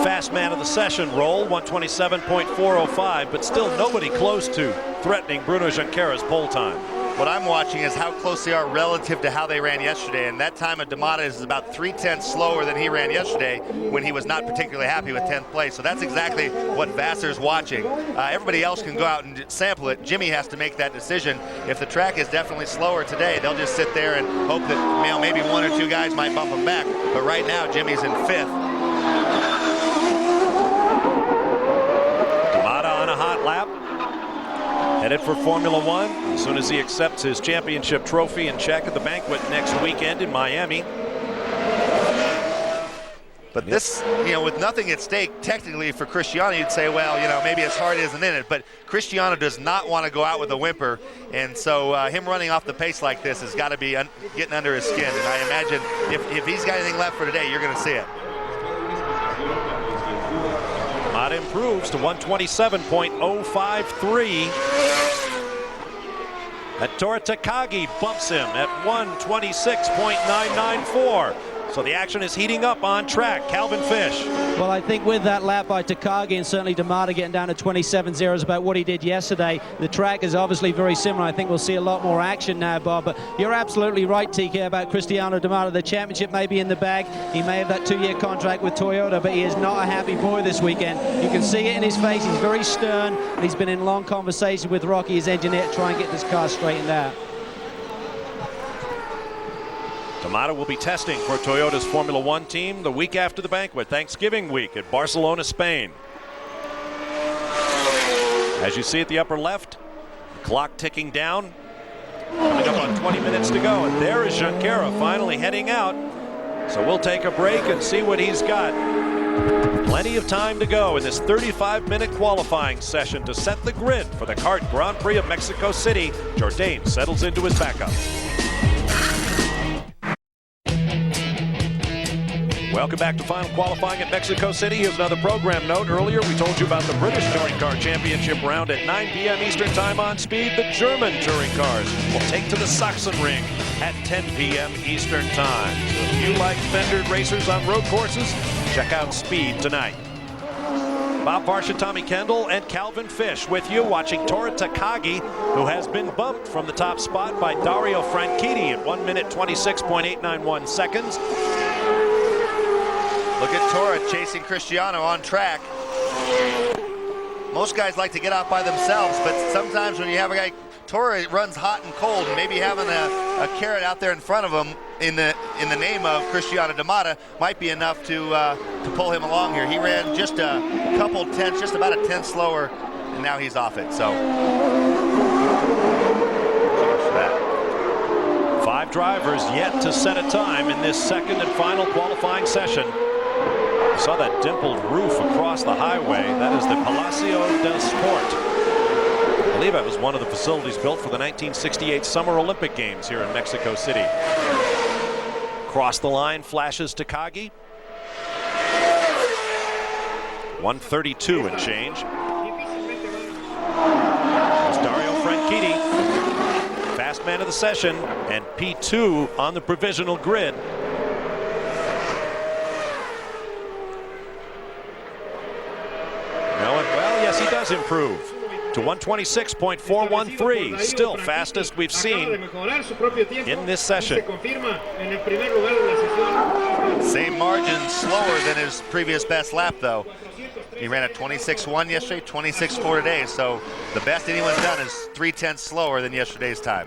fast man of the session role, 127.405, but still nobody close to threatening Bruno Junqueira's pole time.
What I'm watching is how close they are relative to how they ran yesterday, and that time of D'Amata is about 3/10 slower than he ran yesterday when he was not particularly happy with 10th place. So that's exactly what Vassar's watching. Everybody else can go out and sample it. Jimmy has to make that decision. If the track is definitely slower today, they'll just sit there and hope that maybe 1 or 2 guys might bump him back. But right now, Jimmy's in 5th.
D'Amata on a hot lap, headed for Formula One as soon as he accepts his championship trophy and check at the banquet next weekend in Miami.
But this, with nothing at stake, technically for Cristiano, you'd say, well, maybe his heart isn't in it. But Cristiano does not want to go out with a whimper. And so him running off the pace like this has got to be getting under his skin. And I imagine if he's got anything left for today, you're going to see it.
D'Amata improves to 127.053. Ettore Takagi bumps him at 126.994. So the action is heating up on track. Calvin Fish.
Well, I think with that lap by Takagi and certainly D'Amata getting down to 27.0 is about what he did yesterday. The track is obviously very similar. I think we'll see a lot more action now, Bob. But you're absolutely right, TK, about Cristiano D'Amata. The championship may be in the bag. He may have that 2-year contract with Toyota, but he is not a happy boy this weekend. You can see it in his face. He's very stern, and he's been in long conversation with Rocky, his engineer, to try and get this car straightened out.
D'Amata will be testing for Toyota's Formula One team the week after the banquet, Thanksgiving week at Barcelona, Spain. As you see at the upper left, the clock ticking down. Coming up on 20 minutes to go, and there is Junqueira finally heading out. So we'll take a break and see what he's got. Plenty of time to go in this 35-minute qualifying session to set the grid for the kart Grand Prix of Mexico City. Jourdain settles into his backup. Welcome back to final qualifying at Mexico City. Here's another program note. Earlier, we told you about the British Touring Car Championship round at 9 p.m. Eastern Time on Speed. The German touring cars will take to the Sachsenring at 10 p.m. Eastern Time. So if you like fendered racers on road courses, check out Speed tonight. Bob Varsha, Tommy Kendall, and Calvin Fish with you, watching Ettore Takagi, who has been bumped from the top spot by Dario Franchitti at 1 minute 26.891 seconds.
Look at Ettore chasing Cristiano on track. Most guys like to get out by themselves, but sometimes when you have a guy, Ettore runs hot and cold, and maybe having a carrot out there in front of him in the name of Cristiano D'Amata might be enough to pull him along here. He ran just a couple tenths, just about a tenth slower, and now he's off it. So much for that.
5 drivers yet to set a time in this second and final qualifying session. You saw that dimpled roof across the highway. That is the Palacio del Sport. I believe that was one of the facilities built for the 1968 Summer Olympic Games here in Mexico City. Cross the line, flashes Takagi. 132 and change. There's Dario Franchitti, fast man of the session, and P2 on the provisional grid. Well, yes, he does improve to 126.413, still fastest we've seen in this session.
Same margin, slower than his previous best lap, though. He ran a 26.1 yesterday, 26.4 today, so the best anyone's done is 0.3 slower than yesterday's time.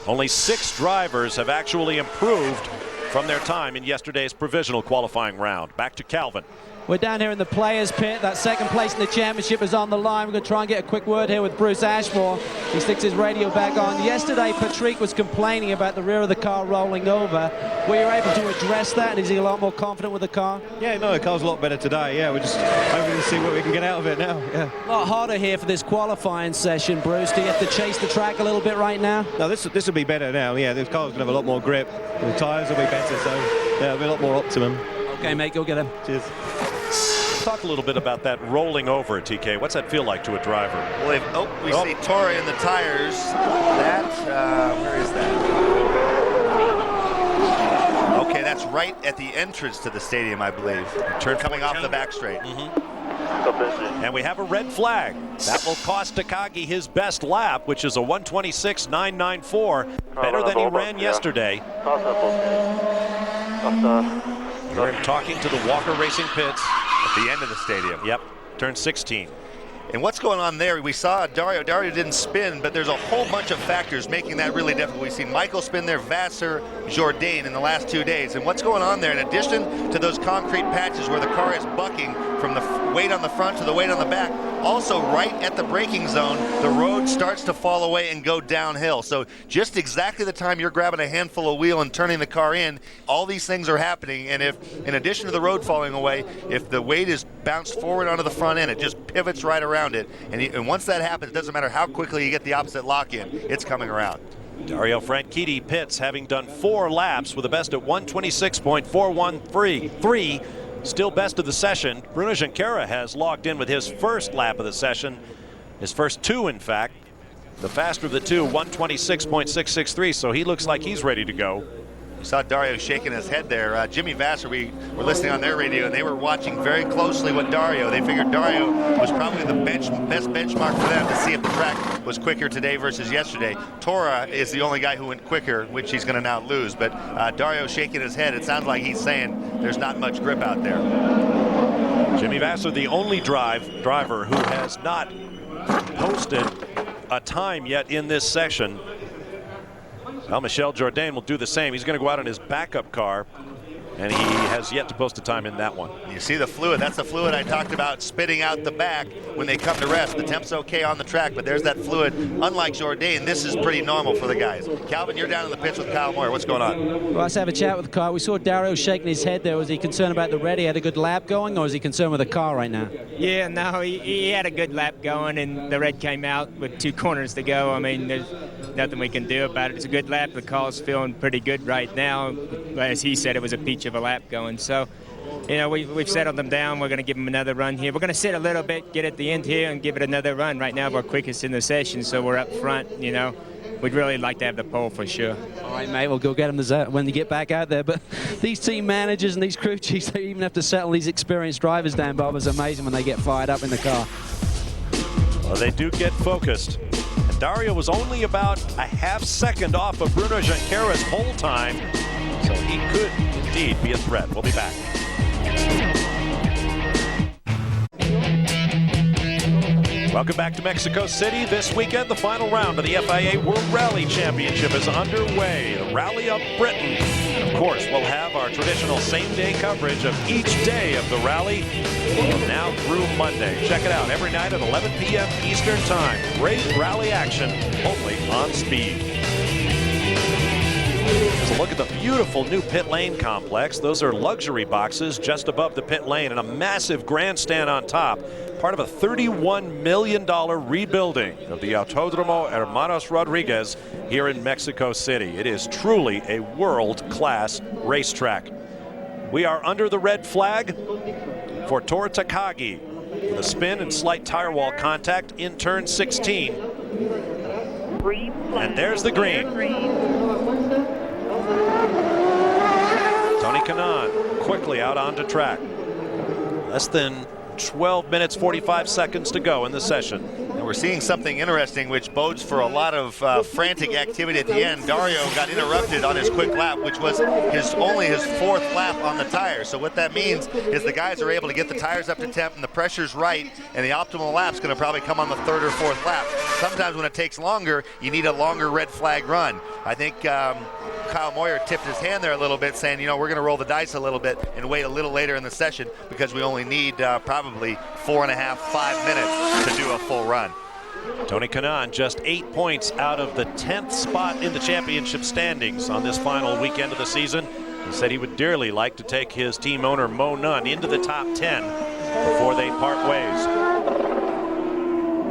Only 6 drivers have actually improved from their time in yesterday's provisional qualifying round. Back to Calvin.
We're down here in the players' pit. That second place in the championship is on the line. We're going to try and get a quick word here with Bruce Ashmore. He sticks his radio back on. Yesterday, Patrick was complaining about the rear of the car rolling over. Were you able to address that? Is he a lot more confident with the car?
Yeah, no, the car's a lot better today. Yeah, we're just hoping to see what we can get out of it now. Yeah.
A lot harder here for this qualifying session, Bruce. Do you have to chase the track a little bit right now?
No, this will be better now. Yeah, this car's going to have a lot more grip. The tyres will be better, so yeah, it'll be a lot more optimum.
Okay, mate, go get him.
Cheers.
Talk a little bit about that rolling over, TK. What's that feel like to a driver?
Well, we see Torre in the tires. Where is that? Okay, that's right at the entrance to the stadium, I believe. Turn coming off the back straight.
And we have a red flag. That will cost Takagi his best lap, which is a 126.994, better than he ran yesterday. We're talking to the Walker Racing pits.
At the end of the stadium.
Yep, turn 16.
And what's going on there? We saw Dario didn't spin, but there's a whole bunch of factors making that really difficult. We've seen Michael spin there, Vassar, Jourdain in the last 2 days. And what's going on there, in addition to those concrete patches where the car is bucking from the weight on the front to the weight on the back, also right at the braking zone, the road starts to fall away and go downhill. So just exactly the time you're grabbing a handful of wheel and turning the car in, all these things are happening. And if, in addition to the road falling away, if the weight is bounced forward onto the front end, it just pivots right around it. And once that happens, it doesn't matter how quickly you get the opposite lock in, it's coming around.
Dario Franchitti pits, having done 4 laps with a best at 126.413. Still best of the session. Bruno Junqueira has logged in with his first lap of the session. His first 2, in fact. The faster of the 2, 126.663, so he looks like he's ready to go.
You saw Dario shaking his head there. Jimmy Vassar, we were listening on their radio, and they were watching very closely what they figured Dario was probably the best benchmark for them to see if the track was quicker today versus yesterday. Tora is the only guy who went quicker, which he's going to now lose. But Dario shaking his head, it sounds like he's saying there's not much grip out there.
Jimmy Vassar, the only driver who has not posted a time yet in this session. Well, Michel Jourdain will do the same. He's going to go out in his backup car, and he has yet to post a time in that one.
You see the fluid. That's the fluid I talked about spitting out the back when they come to rest. The temp's okay on the track, but there's that fluid. Unlike Jourdain, this is pretty normal for the guys. Calvin, you're down in the pits with Kyle Moyer. What's going on?
Well, let's have a chat with the car. We saw Dario shaking his head there. Was he concerned about the red? He had a good lap going, or is he concerned with the car right now?
Yeah, no, he had a good lap going, and the red came out with 2 corners to go. I mean, there's nothing we can do about it. It's a good lap. The car's feeling pretty good right now. As he said, it was a peach of a lap going. So, you know, we've settled them down. We're going to give them another run here. We're going to sit a little bit, get at the end here, and give it another run. Right now, we're quickest in the session, so we're up front, you know. We'd really like to have the pole for sure.
All right, mate, we'll go get them when you get back out there. But these team managers and these crew chiefs, they even have to settle these experienced drivers down, Bob. It's amazing when they get fired up in the car.
Well, they do get focused. And Dario was only about a half second off of Bruno Junqueira's pole time, so he could indeed be a threat. We'll be back. Welcome back to Mexico City. This weekend, the final round of the FIA World Rally Championship is underway. The Rally of Britain. And of course, we'll have our traditional same-day coverage of each day of the rally from now through Monday. Check it out every night at 11 p.m. Eastern Time. Great rally action only on Speed. So look at the beautiful new pit lane complex. Those are luxury boxes just above the pit lane and a massive grandstand on top. Part of a $31 million rebuilding of the Autódromo Hermanos Rodriguez here in Mexico City. It is truly a world-class racetrack. We are under the red flag for Tor Takagi with a spin and slight tire wall contact in turn 16. And there's the green. Tony Kanaan quickly out onto track. Less than 12 minutes, 45 seconds to go in the session.
And we're seeing something interesting which bodes for a lot of frantic activity at the end. Dario got interrupted on his quick lap, which was only his 4th lap on the tire. So what that means is the guys are able to get the tires up to temp and the pressure's right, and the optimal lap's going to probably come on the 3rd or 4th lap. Sometimes when it takes longer, you need a longer red flag run. I think Kyle Moyer tipped his hand there a little bit, saying, you know, we're going to roll the dice a little bit and wait a little later in the session because we only need probably 4.5, 5 minutes to do a full run.
Tony Kanaan just 8 points out of the 10th spot in the championship standings on this final weekend of the season. He said he would dearly like to take his team owner Mo Nunn into the top 10 before they part ways.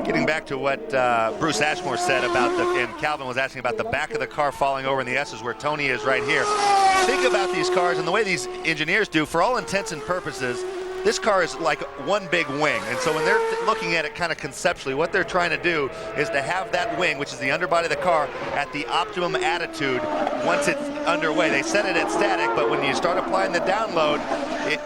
Getting back to what Bruce Ashmore said about and Calvin was asking about the back of the car falling over in the S's where Tony is right here. Think about these cars and the way these engineers do, for all intents and purposes, this car is like one big wing. And so when they're looking at it kind of conceptually, what they're trying to do is to have that wing, which is the underbody of the car, at the optimum attitude once it's underway. They set it at static, but when you start applying the download,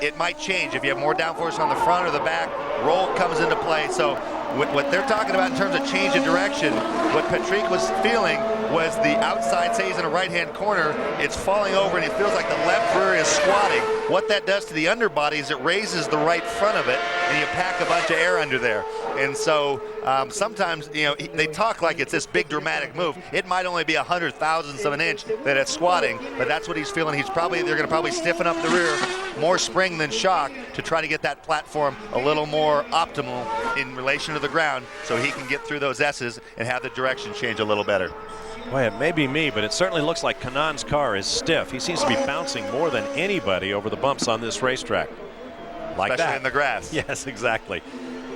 it might change. If you have more downforce on the front or the back, roll comes into play. So what they're talking about in terms of change of direction, what Patrick was feeling was the outside, say he's in a right-hand corner, it's falling over and it feels like the left rear is squatting. What that does to the underbody is it raises the right front of it and you pack a bunch of air under there. And so sometimes, you know, they talk like it's this big dramatic move. It might only be 100,000ths of an inch that it's squatting, but that's what he's feeling. They're going to probably stiffen up the rear, more spring than shock, to try to get that platform a little more optimal in relation to the ground so he can get through those S's and have the direction change a little better.
Boy, it may be me, but it certainly looks like Kanaan's car is stiff. He seems to be bouncing more than anybody over the bumps on this racetrack. Like
Especially
that.
in the grass.
Yes, exactly.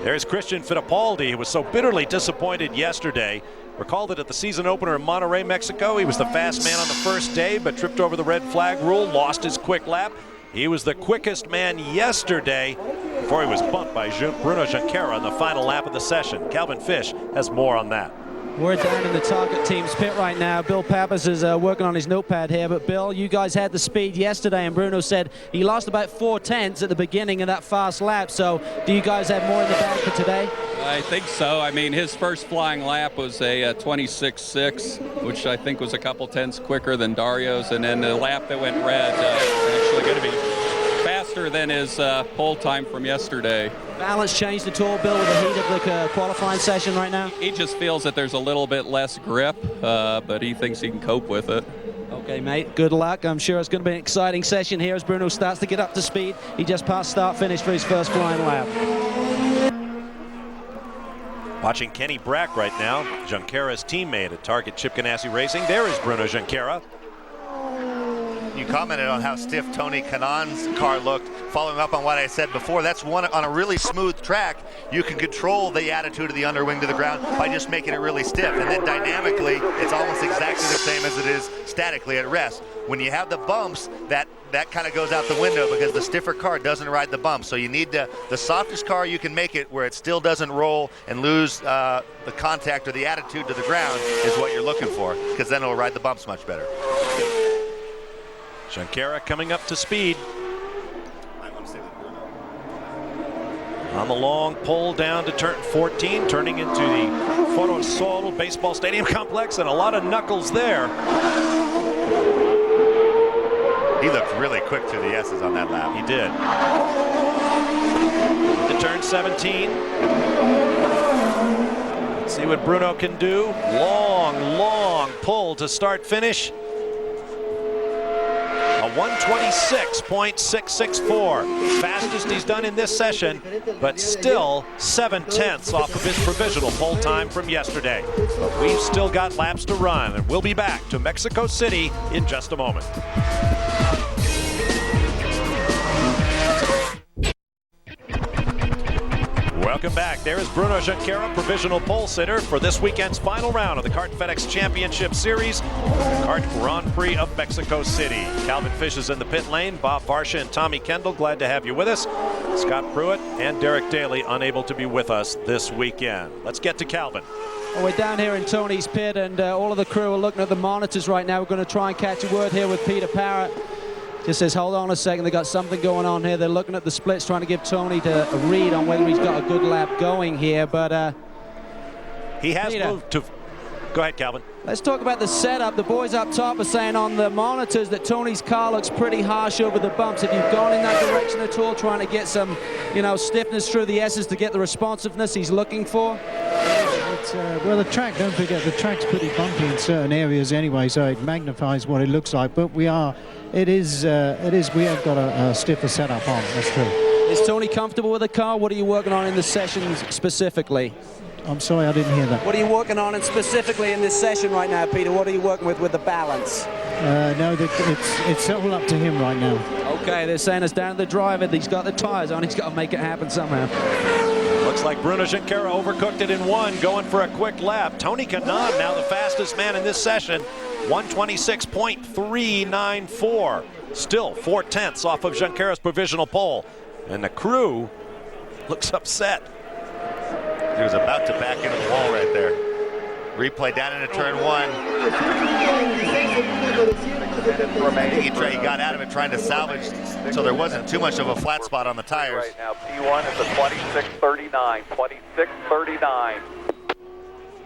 There's Christian Fittipaldi, who was so bitterly disappointed yesterday. Recall that at the season opener in Monterrey, Mexico, he was the fast man on the first day, but tripped over the red flag rule, lost his quick lap. He was the quickest man yesterday before he was bumped by Bruno Junqueira in the final lap of the session. Calvin Fish has more on that.
We're down in the Target team's pit right now. Bill Pappas is working on his notepad here. But Bill, you guys had the speed yesterday, and Bruno said he lost about 4/10 at the beginning of that fast lap. So do you guys have more in the bag for today?
I think so. I mean, his first flying lap was a 26.6, which I think was a couple tenths quicker than Dario's. And then the lap that went red is actually going to be faster than his pole time from yesterday.
Balance changed at all, Bill, with the heat of the qualifying session right now?
He just feels that there's a little bit less grip, but he thinks he can cope with it.
Okay, mate, good luck. I'm sure it's going to be an exciting session here as Bruno starts to get up to speed. He just passed start-finish for his first flying lap.
Watching Kenny Brack right now, Junqueira's teammate at Target Chip Ganassi Racing. There is Bruno Junqueira.
You commented on how stiff Tony Kanaan's car looked. Following up on what I said before, that's one on a really smooth track. You can control the attitude of the underwing to the ground by just making it really stiff. And then dynamically, it's almost exactly the same as it is statically at rest. When you have the bumps, that kind of goes out the window because the stiffer car doesn't ride the bumps. So you need the softest car you can make it where it still doesn't roll and lose the contact or the attitude to the ground is what you're looking for, because then it'll ride the bumps much better.
Junqueira coming up to speed. On the long pull down to turn 14, turning into the Foro Sol baseball stadium complex, and a lot of knuckles there.
He looked really quick through the S's on that lap.
He did. To turn 17. Let's see what Bruno can do. Long pull to start finish. A 126.664. Fastest he's done in this session, but still 7/10 off of his provisional pole time from yesterday. But we've still got laps to run, and we'll be back to Mexico City in just a moment. Welcome back. There is Bruno Junqueira, provisional pole sitter for this weekend's final round of the Kart FedEx Championship Series, Kart Grand Prix of Mexico City. Calvin Fish is in the pit lane. Bob Varsha and Tommy Kendall, glad to have you with us. Scott Pruitt and Derek Daly unable to be with us this weekend. Let's get to Calvin.
Well, we're down here in Tony's pit, and all of the crew are looking at the monitors right now. We're going to try and catch a word here with Peter Parrott. Just says, hold on a second, they got something going on here. They're looking at the splits, trying to give Tony a read on whether he's got a good lap going here, but
he has
Peter,
moved to... Go ahead, Calvin.
Let's talk about the setup. The boys up top are saying on the monitors that Tony's car looks pretty harsh over the bumps. Have you gone in that direction at all, trying to get some, stiffness through the S's to get the responsiveness he's looking for?
Well, the track, don't forget, the track's pretty bumpy in certain areas anyway, so it magnifies what it looks like. But we have got a stiffer setup on, that's true.
Is Tony comfortable with the car? What are you working on in the sessions specifically?
I'm sorry, I didn't hear that.
What are you working on, and specifically in this session right now, Peter? What are you working with the balance?
No, it's all up to him right now.
Okay, they're saying it's down to the driver. He's got the tires on. He's got to make it happen somehow.
Looks like Bruno Junqueira overcooked it in one, going for a quick lap. Tony Kanaan, now the fastest man in this session, 126.394. Still 4/10 off of Junqueira's provisional pole. And the crew looks upset.
He was about to back into the wall right there. Replay down into turn one. He got out of it trying to salvage, so there wasn't too much of a flat spot on the tires.
Right now, P1 is a 26.39, 26.39.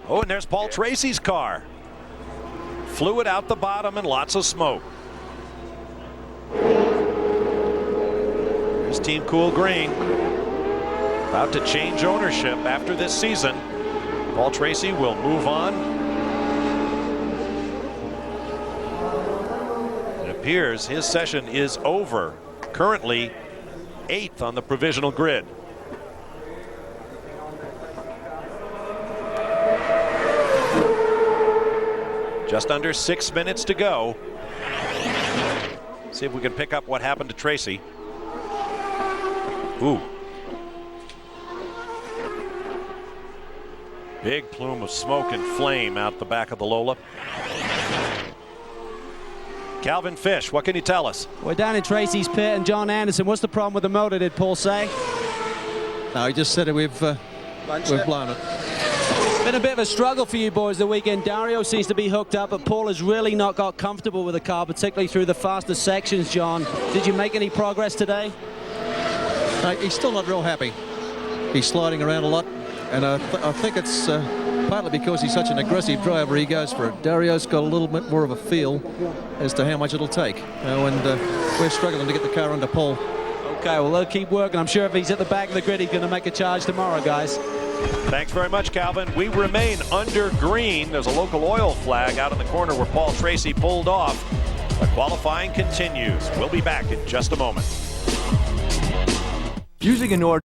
Oh, and there's Paul Tracy's car. Fluid out the bottom and lots of smoke. There's Team Cool Green. About to change ownership after this season. Paul Tracy will move on. It appears his session is over. Currently 8th on the provisional grid. Just under 6 minutes to go. See if we can pick up what happened to Tracy. Ooh. Big plume of smoke and flame out the back of the Lola. Calvin Fish, what can you tell us?
We're down in Tracy's pit, and John Anderson, what's the problem with the motor, did Paul say?
No, he just said that we've blown it.
It's been a bit of a struggle for you boys the weekend. Dario seems to be hooked up, but Paul has really not got comfortable with the car, particularly through the faster sections, John. Did you make any progress today?
He's still not real happy. He's sliding around a lot, and I think it's partly because he's such an aggressive driver. He goes for it. Dario's got a little bit more of a feel as to how much it'll take, and we're struggling to get the car under Paul.
Okay, well, they'll keep working. I'm sure if he's at the back of the grid, he's going to make a charge tomorrow, guys.
Thanks very much, Calvin. We remain under green. There's a local oil flag out in the corner where Paul Tracy pulled off. The qualifying continues. We'll be back in just a moment.
Using an order.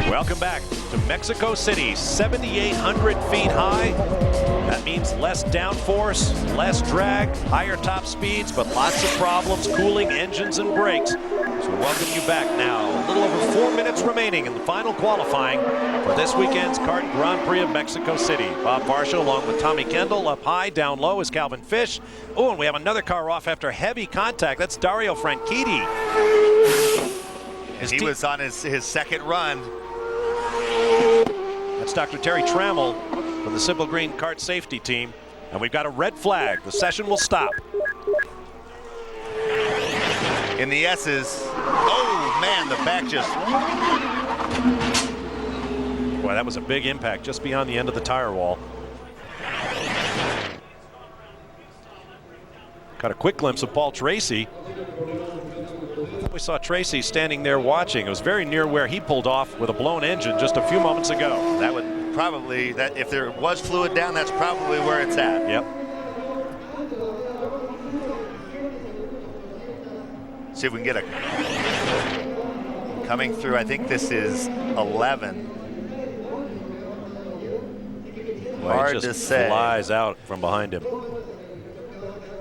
Welcome back to Mexico City, 7,800 feet high. That means less downforce, less drag, higher top speeds, but lots of problems cooling engines and brakes. So welcome you back now. A little over 4 minutes remaining in the final qualifying for this weekend's Kart Grand Prix of Mexico City. Bob Varsha along with Tommy Kendall. Up high, down low is Calvin Fish. Oh, and we have another car off after heavy contact. That's Dario Franchitti.
He was on his second run.
That's Dr. Terry Trammell from the Simple Green Kart Safety Team. And we've got a red flag. The session will stop.
In the S's. Oh, man, the back just...
Boy, that was a big impact just beyond the end of the tire wall. Got a quick glimpse of Paul Tracy. We saw Tracy standing there watching. It was very near where he pulled off with a blown engine just a few moments ago.
That would probably, if there was fluid down, that's probably where it's at.
Yep.
see if we can get a coming through. I think this is 11.
Well,
Hard
he just
to say.
flies out from behind him.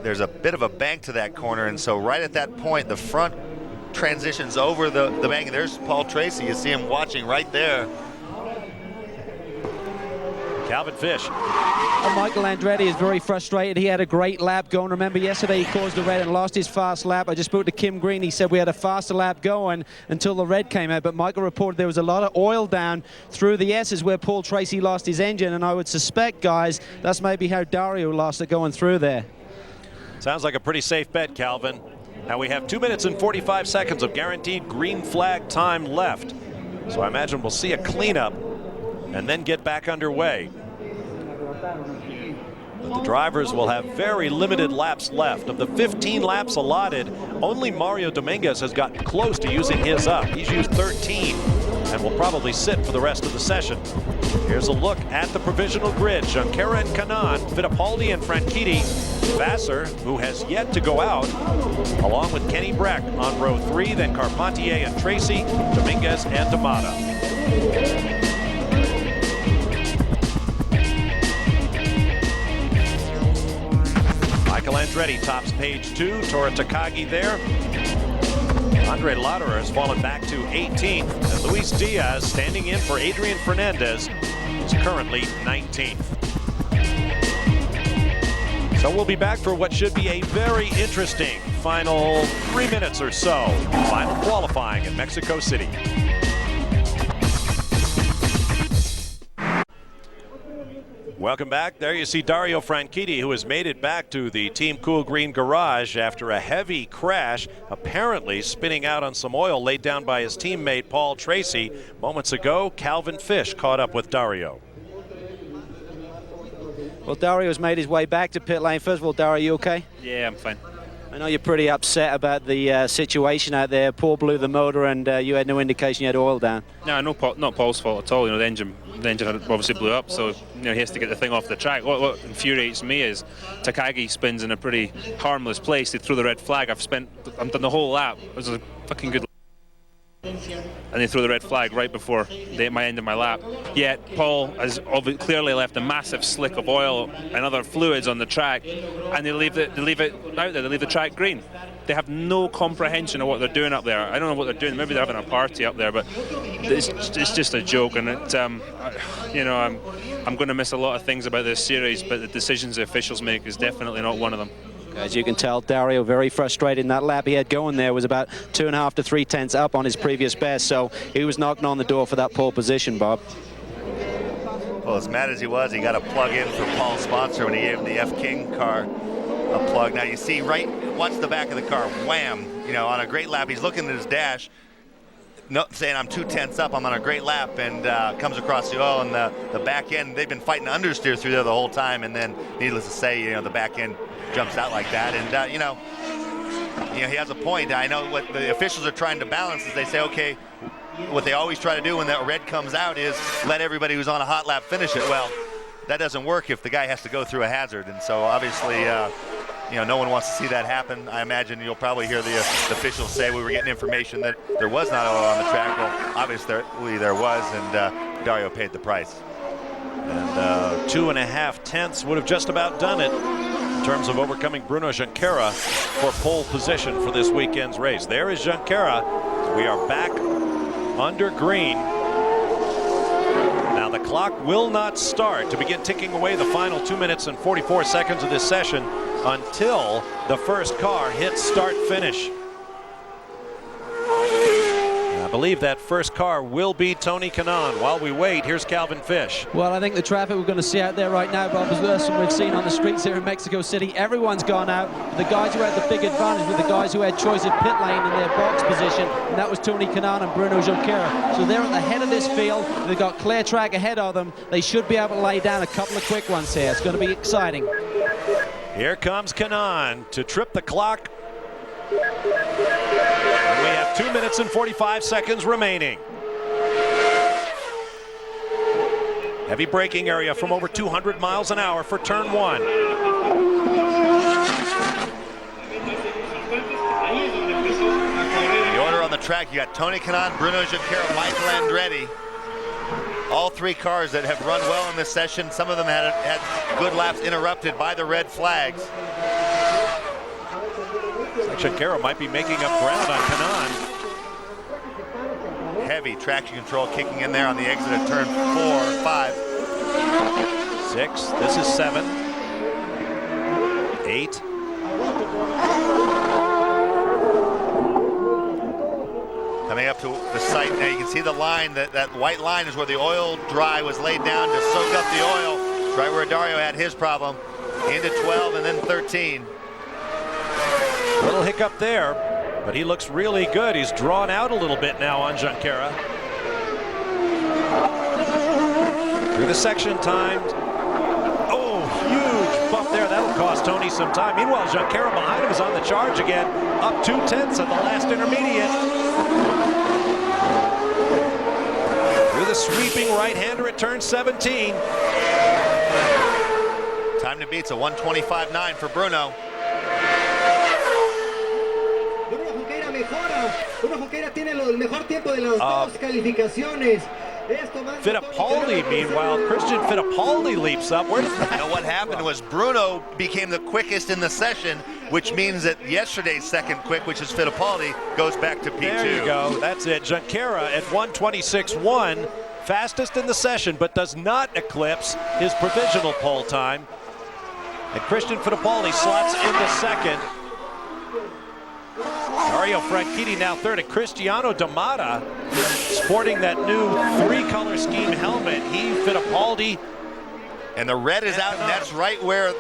There's a bit of a bank to that corner, and so right at that point, the front transitions over the bank, and there's Paul Tracy. You see him watching right there.
Calvin Fish.
Michael Andretti is very frustrated. He had a great lap going. Remember, yesterday he caused the red and lost his fast lap. I just spoke to Kim Green. He said we had a faster lap going until the red came out. But Michael reported there was a lot of oil down through the S's where Paul Tracy lost his engine. And I would suspect, guys, that's maybe how Dario lost it going through there.
Sounds like a pretty safe bet, Calvin. Now we have 2 minutes and 45 seconds of guaranteed green flag time left. So I imagine we'll see a cleanup and then get back underway. But the drivers will have very limited laps left. Of the 15 laps allotted, only Mario Dominguez has gotten close to using his up. He's used 13 and will probably sit for the rest of the session. Here's a look at the provisional grid. Junqueira and Kanaan, Fittipaldi and Franchitti, Vassar, who has yet to go out, along with Kenny Brack on row 3, then Carpentier and Tracy, Dominguez and D'Amata. Michael Andretti tops page 2. Tora Takagi there. Andre Lauderer has fallen back to 18th. And Luis Diaz, standing in for Adrian Fernandez, is currently 19th. So we'll be back for what should be a very interesting final 3 minutes or so. Final qualifying in Mexico City. Welcome back. There you see Dario Franchitti, who has made it back to the Team Cool Green garage after a heavy crash, apparently spinning out on some oil laid down by his teammate Paul Tracy. Moments ago, Calvin Fish caught up with Dario.
Well, Dario's made his way back to pit lane. First of all, Dario, you okay?
Yeah, I'm fine.
I know you're pretty upset about the situation out there. Paul blew the motor, and you had no indication you had oil down.
No, not Paul's fault at all. You know, the engine obviously blew up, so he has to get the thing off the track. What infuriates me is Takagi spins in a pretty harmless place. They threw the red flag. I've done the whole lap. It was a fucking good lap. And they threw the red flag right before my end of my lap. Yet Paul has clearly left a massive slick of oil and other fluids on the track, and they leave it out there. They leave the track green. They have no comprehension of what they're doing up there. I don't know what they're doing. Maybe they're having a party up there, but it's just a joke. And I'm going to miss a lot of things about this series, but the decisions the officials make is definitely not one of them.
As you can tell, Dario very frustrated in that lap he had going there was about 2.5 to 3 tenths up on his previous best, so he was knocking on the door for that pole position, Bob.
Well, as mad as he was, he got a plug in for Paul's sponsor when he gave the F King car a plug. Now you see watch the back of the car, wham, on a great lap. He's looking at his dash, saying I'm 2 tenths up, I'm on a great lap, and comes across the oil and the back end. They've been fighting understeer through there the whole time, and then needless to say, the back end jumps out like that. And he has a point. I know what the officials are trying to balance is they say, okay, what they always try to do when that red comes out is let everybody who's on a hot lap finish it. Well, that doesn't work if the guy has to go through a hazard, and so obviously no one wants to see that happen. I imagine you'll probably hear the officials say we were getting information that there was not oil on the track. Well, obviously there was, and Dario paid the price.
And 2.5 tenths would have just about done it in terms of overcoming Bruno Junqueira for pole position for this weekend's race. There is Junqueira. We are back under green. Now the clock will not start to begin ticking away the final 2 minutes and 44 seconds of this session until the first car hits start finish. I believe that first car will be Tony Kanaan. While we wait, here's Calvin Fish.
Well, I think the traffic we're going to see out there right now, Bob, is worse than we've seen on the streets here in Mexico City. Everyone's gone out. The guys who had the big advantage were the guys who had choice of pit lane in their box position, and that was Tony Kanaan and Bruno Junqueira. So they're at the head of this field. They've got clear track ahead of them. They should be able to lay down a couple of quick ones here. It's going to be exciting.
Here comes Kanaan to trip the clock. And we have 2 minutes and 45 seconds remaining. Heavy braking area from over 200 miles an hour for turn 1.
track. You got Tony Kanaan, Bruno Junqueira, Michael Andretti. All three cars that have run well in this session. Some of them had good laps interrupted by the red flags.
Junqueira might be making up ground on Kanaan.
Heavy traction control kicking in there on the exit of turn 4, 5.
6, this is 7. 8.
Coming up to the site now, you can see the line, that white line is where the oil dry was laid down to soak up the oil. It's right where Dario had his problem. Into 12 and then 13.
Little hiccup there, but he looks really good. He's drawn out a little bit now on Junqueira. Through the section timed. Oh, huge bump there. That'll cost Tony some time. Meanwhile, Junqueira behind him is on the charge again. Up 2/10 at the last intermediate. Through the sweeping right-hander at turn 17.
Time to beat's a 1:25.9 for Bruno.
Fittipaldi, meanwhile, Christian Fittipaldi leaps up. Where did that?
What happened was Bruno became the quickest in the session, which means that yesterday's second quick, which is Fittipaldi, goes back to P2.
There you go. That's it. Junqueira at 1:26.1, fastest in the session, but does not eclipse his provisional pole time. And Christian Fittipaldi slots into second. Dario Franchitti now third, and Cristiano D'Amata sporting that new three-color scheme helmet. He, Fittipaldi.
And the red is out, and that's right where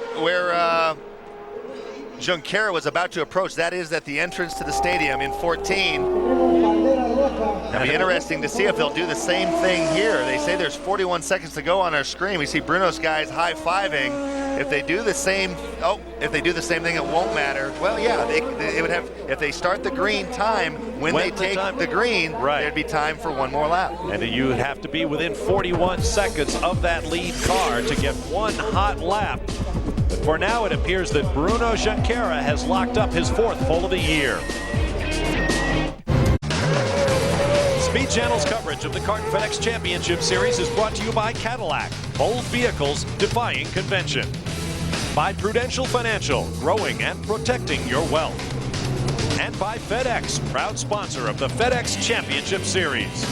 Junqueira was about to approach. That is at the entrance to the stadium in 14. It'll be interesting to see if they'll do the same thing here. They say there's 41 seconds to go on our screen. We see Bruno's guys high-fiving. If they do the same, if they do the same thing, it won't matter. Well, yeah, they would have. If they start the green time when they take the green, there'd be time for one more lap.
And you would have to be within 41 seconds of that lead car to get one hot lap. But for now, it appears that Bruno Junqueira has locked up his 4th pole of the year. Speed Channel's coverage of the Kart FedEx Championship Series is brought to you by Cadillac. Bold vehicles defying convention. By Prudential Financial, growing and protecting your wealth. And by FedEx, proud sponsor of the FedEx Championship Series.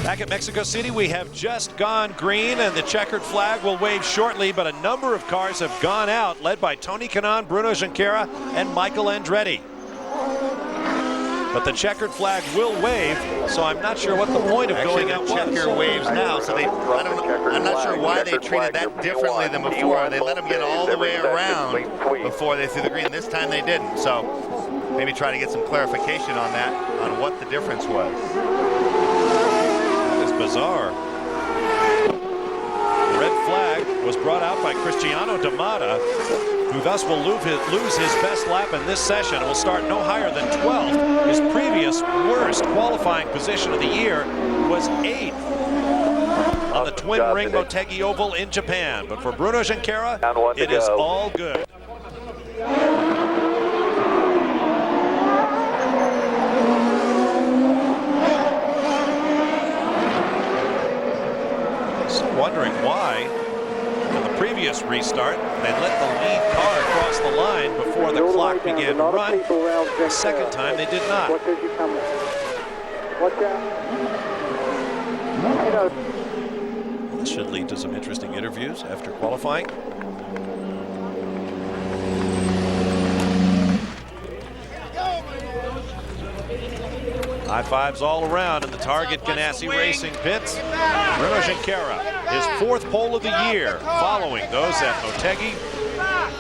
Back at Mexico City, we have just gone green, and the checkered flag will wave shortly, but a number of cars have gone out, led by Tony Kanaan, Bruno Junqueira, and Michael Andretti. But the checkered flag will wave, so I'm not sure what the point of going out was.
Checker waves now, so I'm not sure why they treated that differently than before. They let them get all the way around before they threw the green. This time they didn't, so maybe try to get some clarification on that, on what the difference was.
That is bizarre. The red flag was brought out by Cristiano D'Amata, who thus will lose his best lap in this session and will start no higher than 12th. His previous worst qualifying position of the year was 8th on the Twin Ring Motegi Oval in Japan. But for Bruno Junqueira, it is all good. Just wondering why. Previous restart, they let the lead car cross the line before the clock began to run. The second time they did not. This should lead to some interesting interviews after qualifying. High fives all around in the Target Ganassi Racing pits. Bruno Junqueira, his 4th pole of the year, following those at Motegi,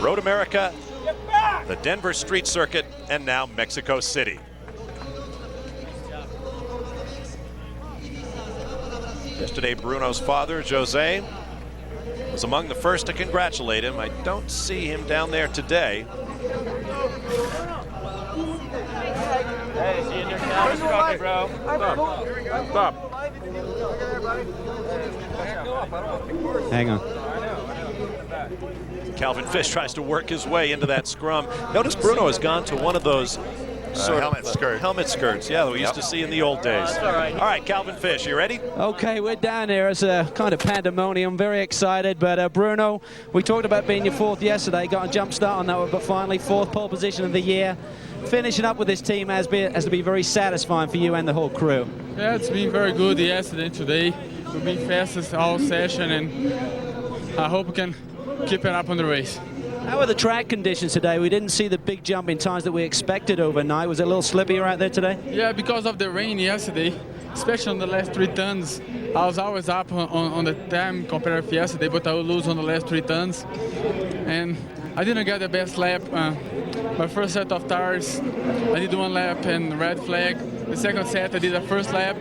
Road America, the Denver Street Circuit, and now Mexico City. Yesterday, Bruno's father, Jose, was among the first to congratulate him. I don't see him down there today.
Hey, see you in your counter, bro. Stop.
Hang on.
Calvin Fish tries to work his way into that scrum. Notice Bruno has gone to one of those
helmet skirt.
Helmet skirts, yeah, that we used to see in the old days. All right, Calvin Fish, you ready?
Okay, we're down here. It's a kind of pandemonium. Very excited. But Bruno, we talked about being your fourth yesterday. Got a jump start on that one, but finally fourth pole position of the year. Finishing up with this team has to be very satisfying for you and the whole crew.
Yeah, it's been very good yesterday and today. We've been fastest all session, and I hope we can keep it up on the race.
How are the track conditions today? We didn't see the big jump in times that we expected overnight. Was it a little slippier out there today?
Yeah, because of the rain yesterday, especially on the last 3 turns. I was always up on the time compared with yesterday, but I will lose on the last 3 turns. And I didn't get the best lap. My first set of tires, I did 1 lap and red flag. The second set, I did the first lap.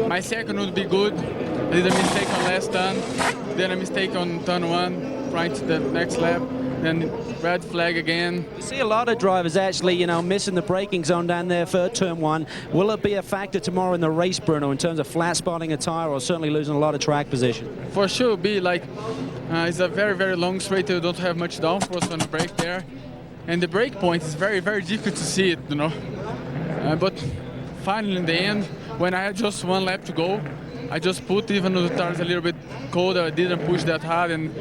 My second would be good. I did a mistake on last turn, then a mistake on turn 1, right to the next lap. Then red flag again.
You see a lot of drivers actually, you know, missing the braking zone down there for turn 1. Will it be a factor tomorrow in the race, Bruno, in terms of flat spotting a tire or certainly losing a lot of track position?
For sure, be like, it's a very, very long straight. You don't have much downforce on the brake there. And the brake point is very, very difficult to see it, you know. But finally in the end, when I had just 1 lap to go, I just put, even though the tires a little bit colder, I didn't push that hard and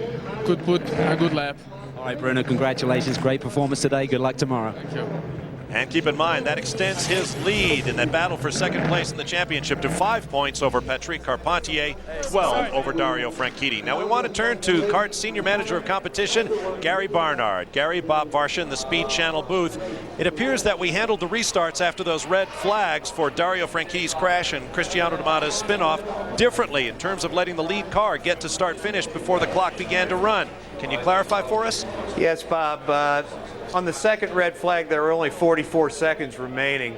could put a good lap.
All right, Bruno, congratulations. Great performance today. Good luck tomorrow.
Thank you.
And keep in mind, that extends his lead in that battle for second place in the championship to 5 points over Patrick Carpentier, 12 over Dario Franchitti. Now we want to turn to CART's Senior Manager of Competition, Gary Barnard. Gary, Bob Varsha in the Speed Channel booth. It appears that we handled the restarts after those red flags for Dario Franchitti's crash and Cristiano D'Amato's spin-off differently in terms of letting the lead car get to start-finish before the clock began to run. Can you clarify for us?
Yes, Bob. On the second red flag, there were only 44 seconds remaining.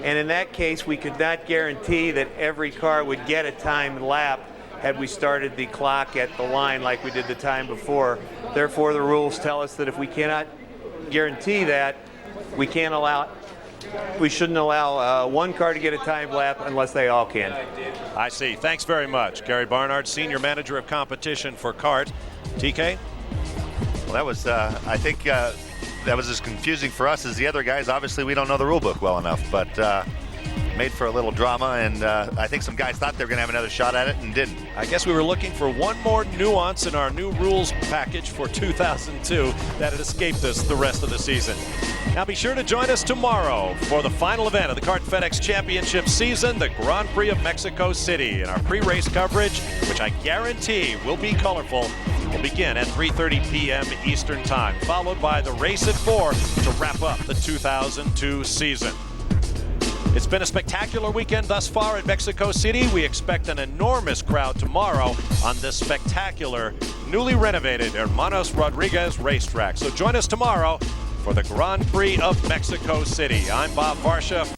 And in that case, we could not guarantee that every car would get a timed lap had we started the clock at the line like we did the time before. Therefore, the rules tell us that if we cannot guarantee that, we shouldn't allow 1 car to get a timed lap unless they all can.
I see. Thanks very much. Gary Barnard, Senior Manager of Competition for CART. TK?
Well, that was, I think, that was as confusing for us as the other guys. Obviously, we don't know the rule book well enough, but made for a little drama, and I think some guys thought they were going to have another shot at it and didn't.
I guess we were looking for one more nuance in our new rules package for 2002 that had escaped us the rest of the season. Now be sure to join us tomorrow for the final event of the CART FedEx Championship season, the Grand Prix of Mexico City. And our pre-race coverage, which I guarantee will be colorful, will begin at 3:30 p.m. Eastern Time, followed by the race at 4 to wrap up the 2002 season. It's been a spectacular weekend thus far at Mexico City. We expect an enormous crowd tomorrow on this spectacular, newly renovated Hermanos Rodriguez racetrack. So join us tomorrow for the Grand Prix of Mexico City. I'm Bob Varsha.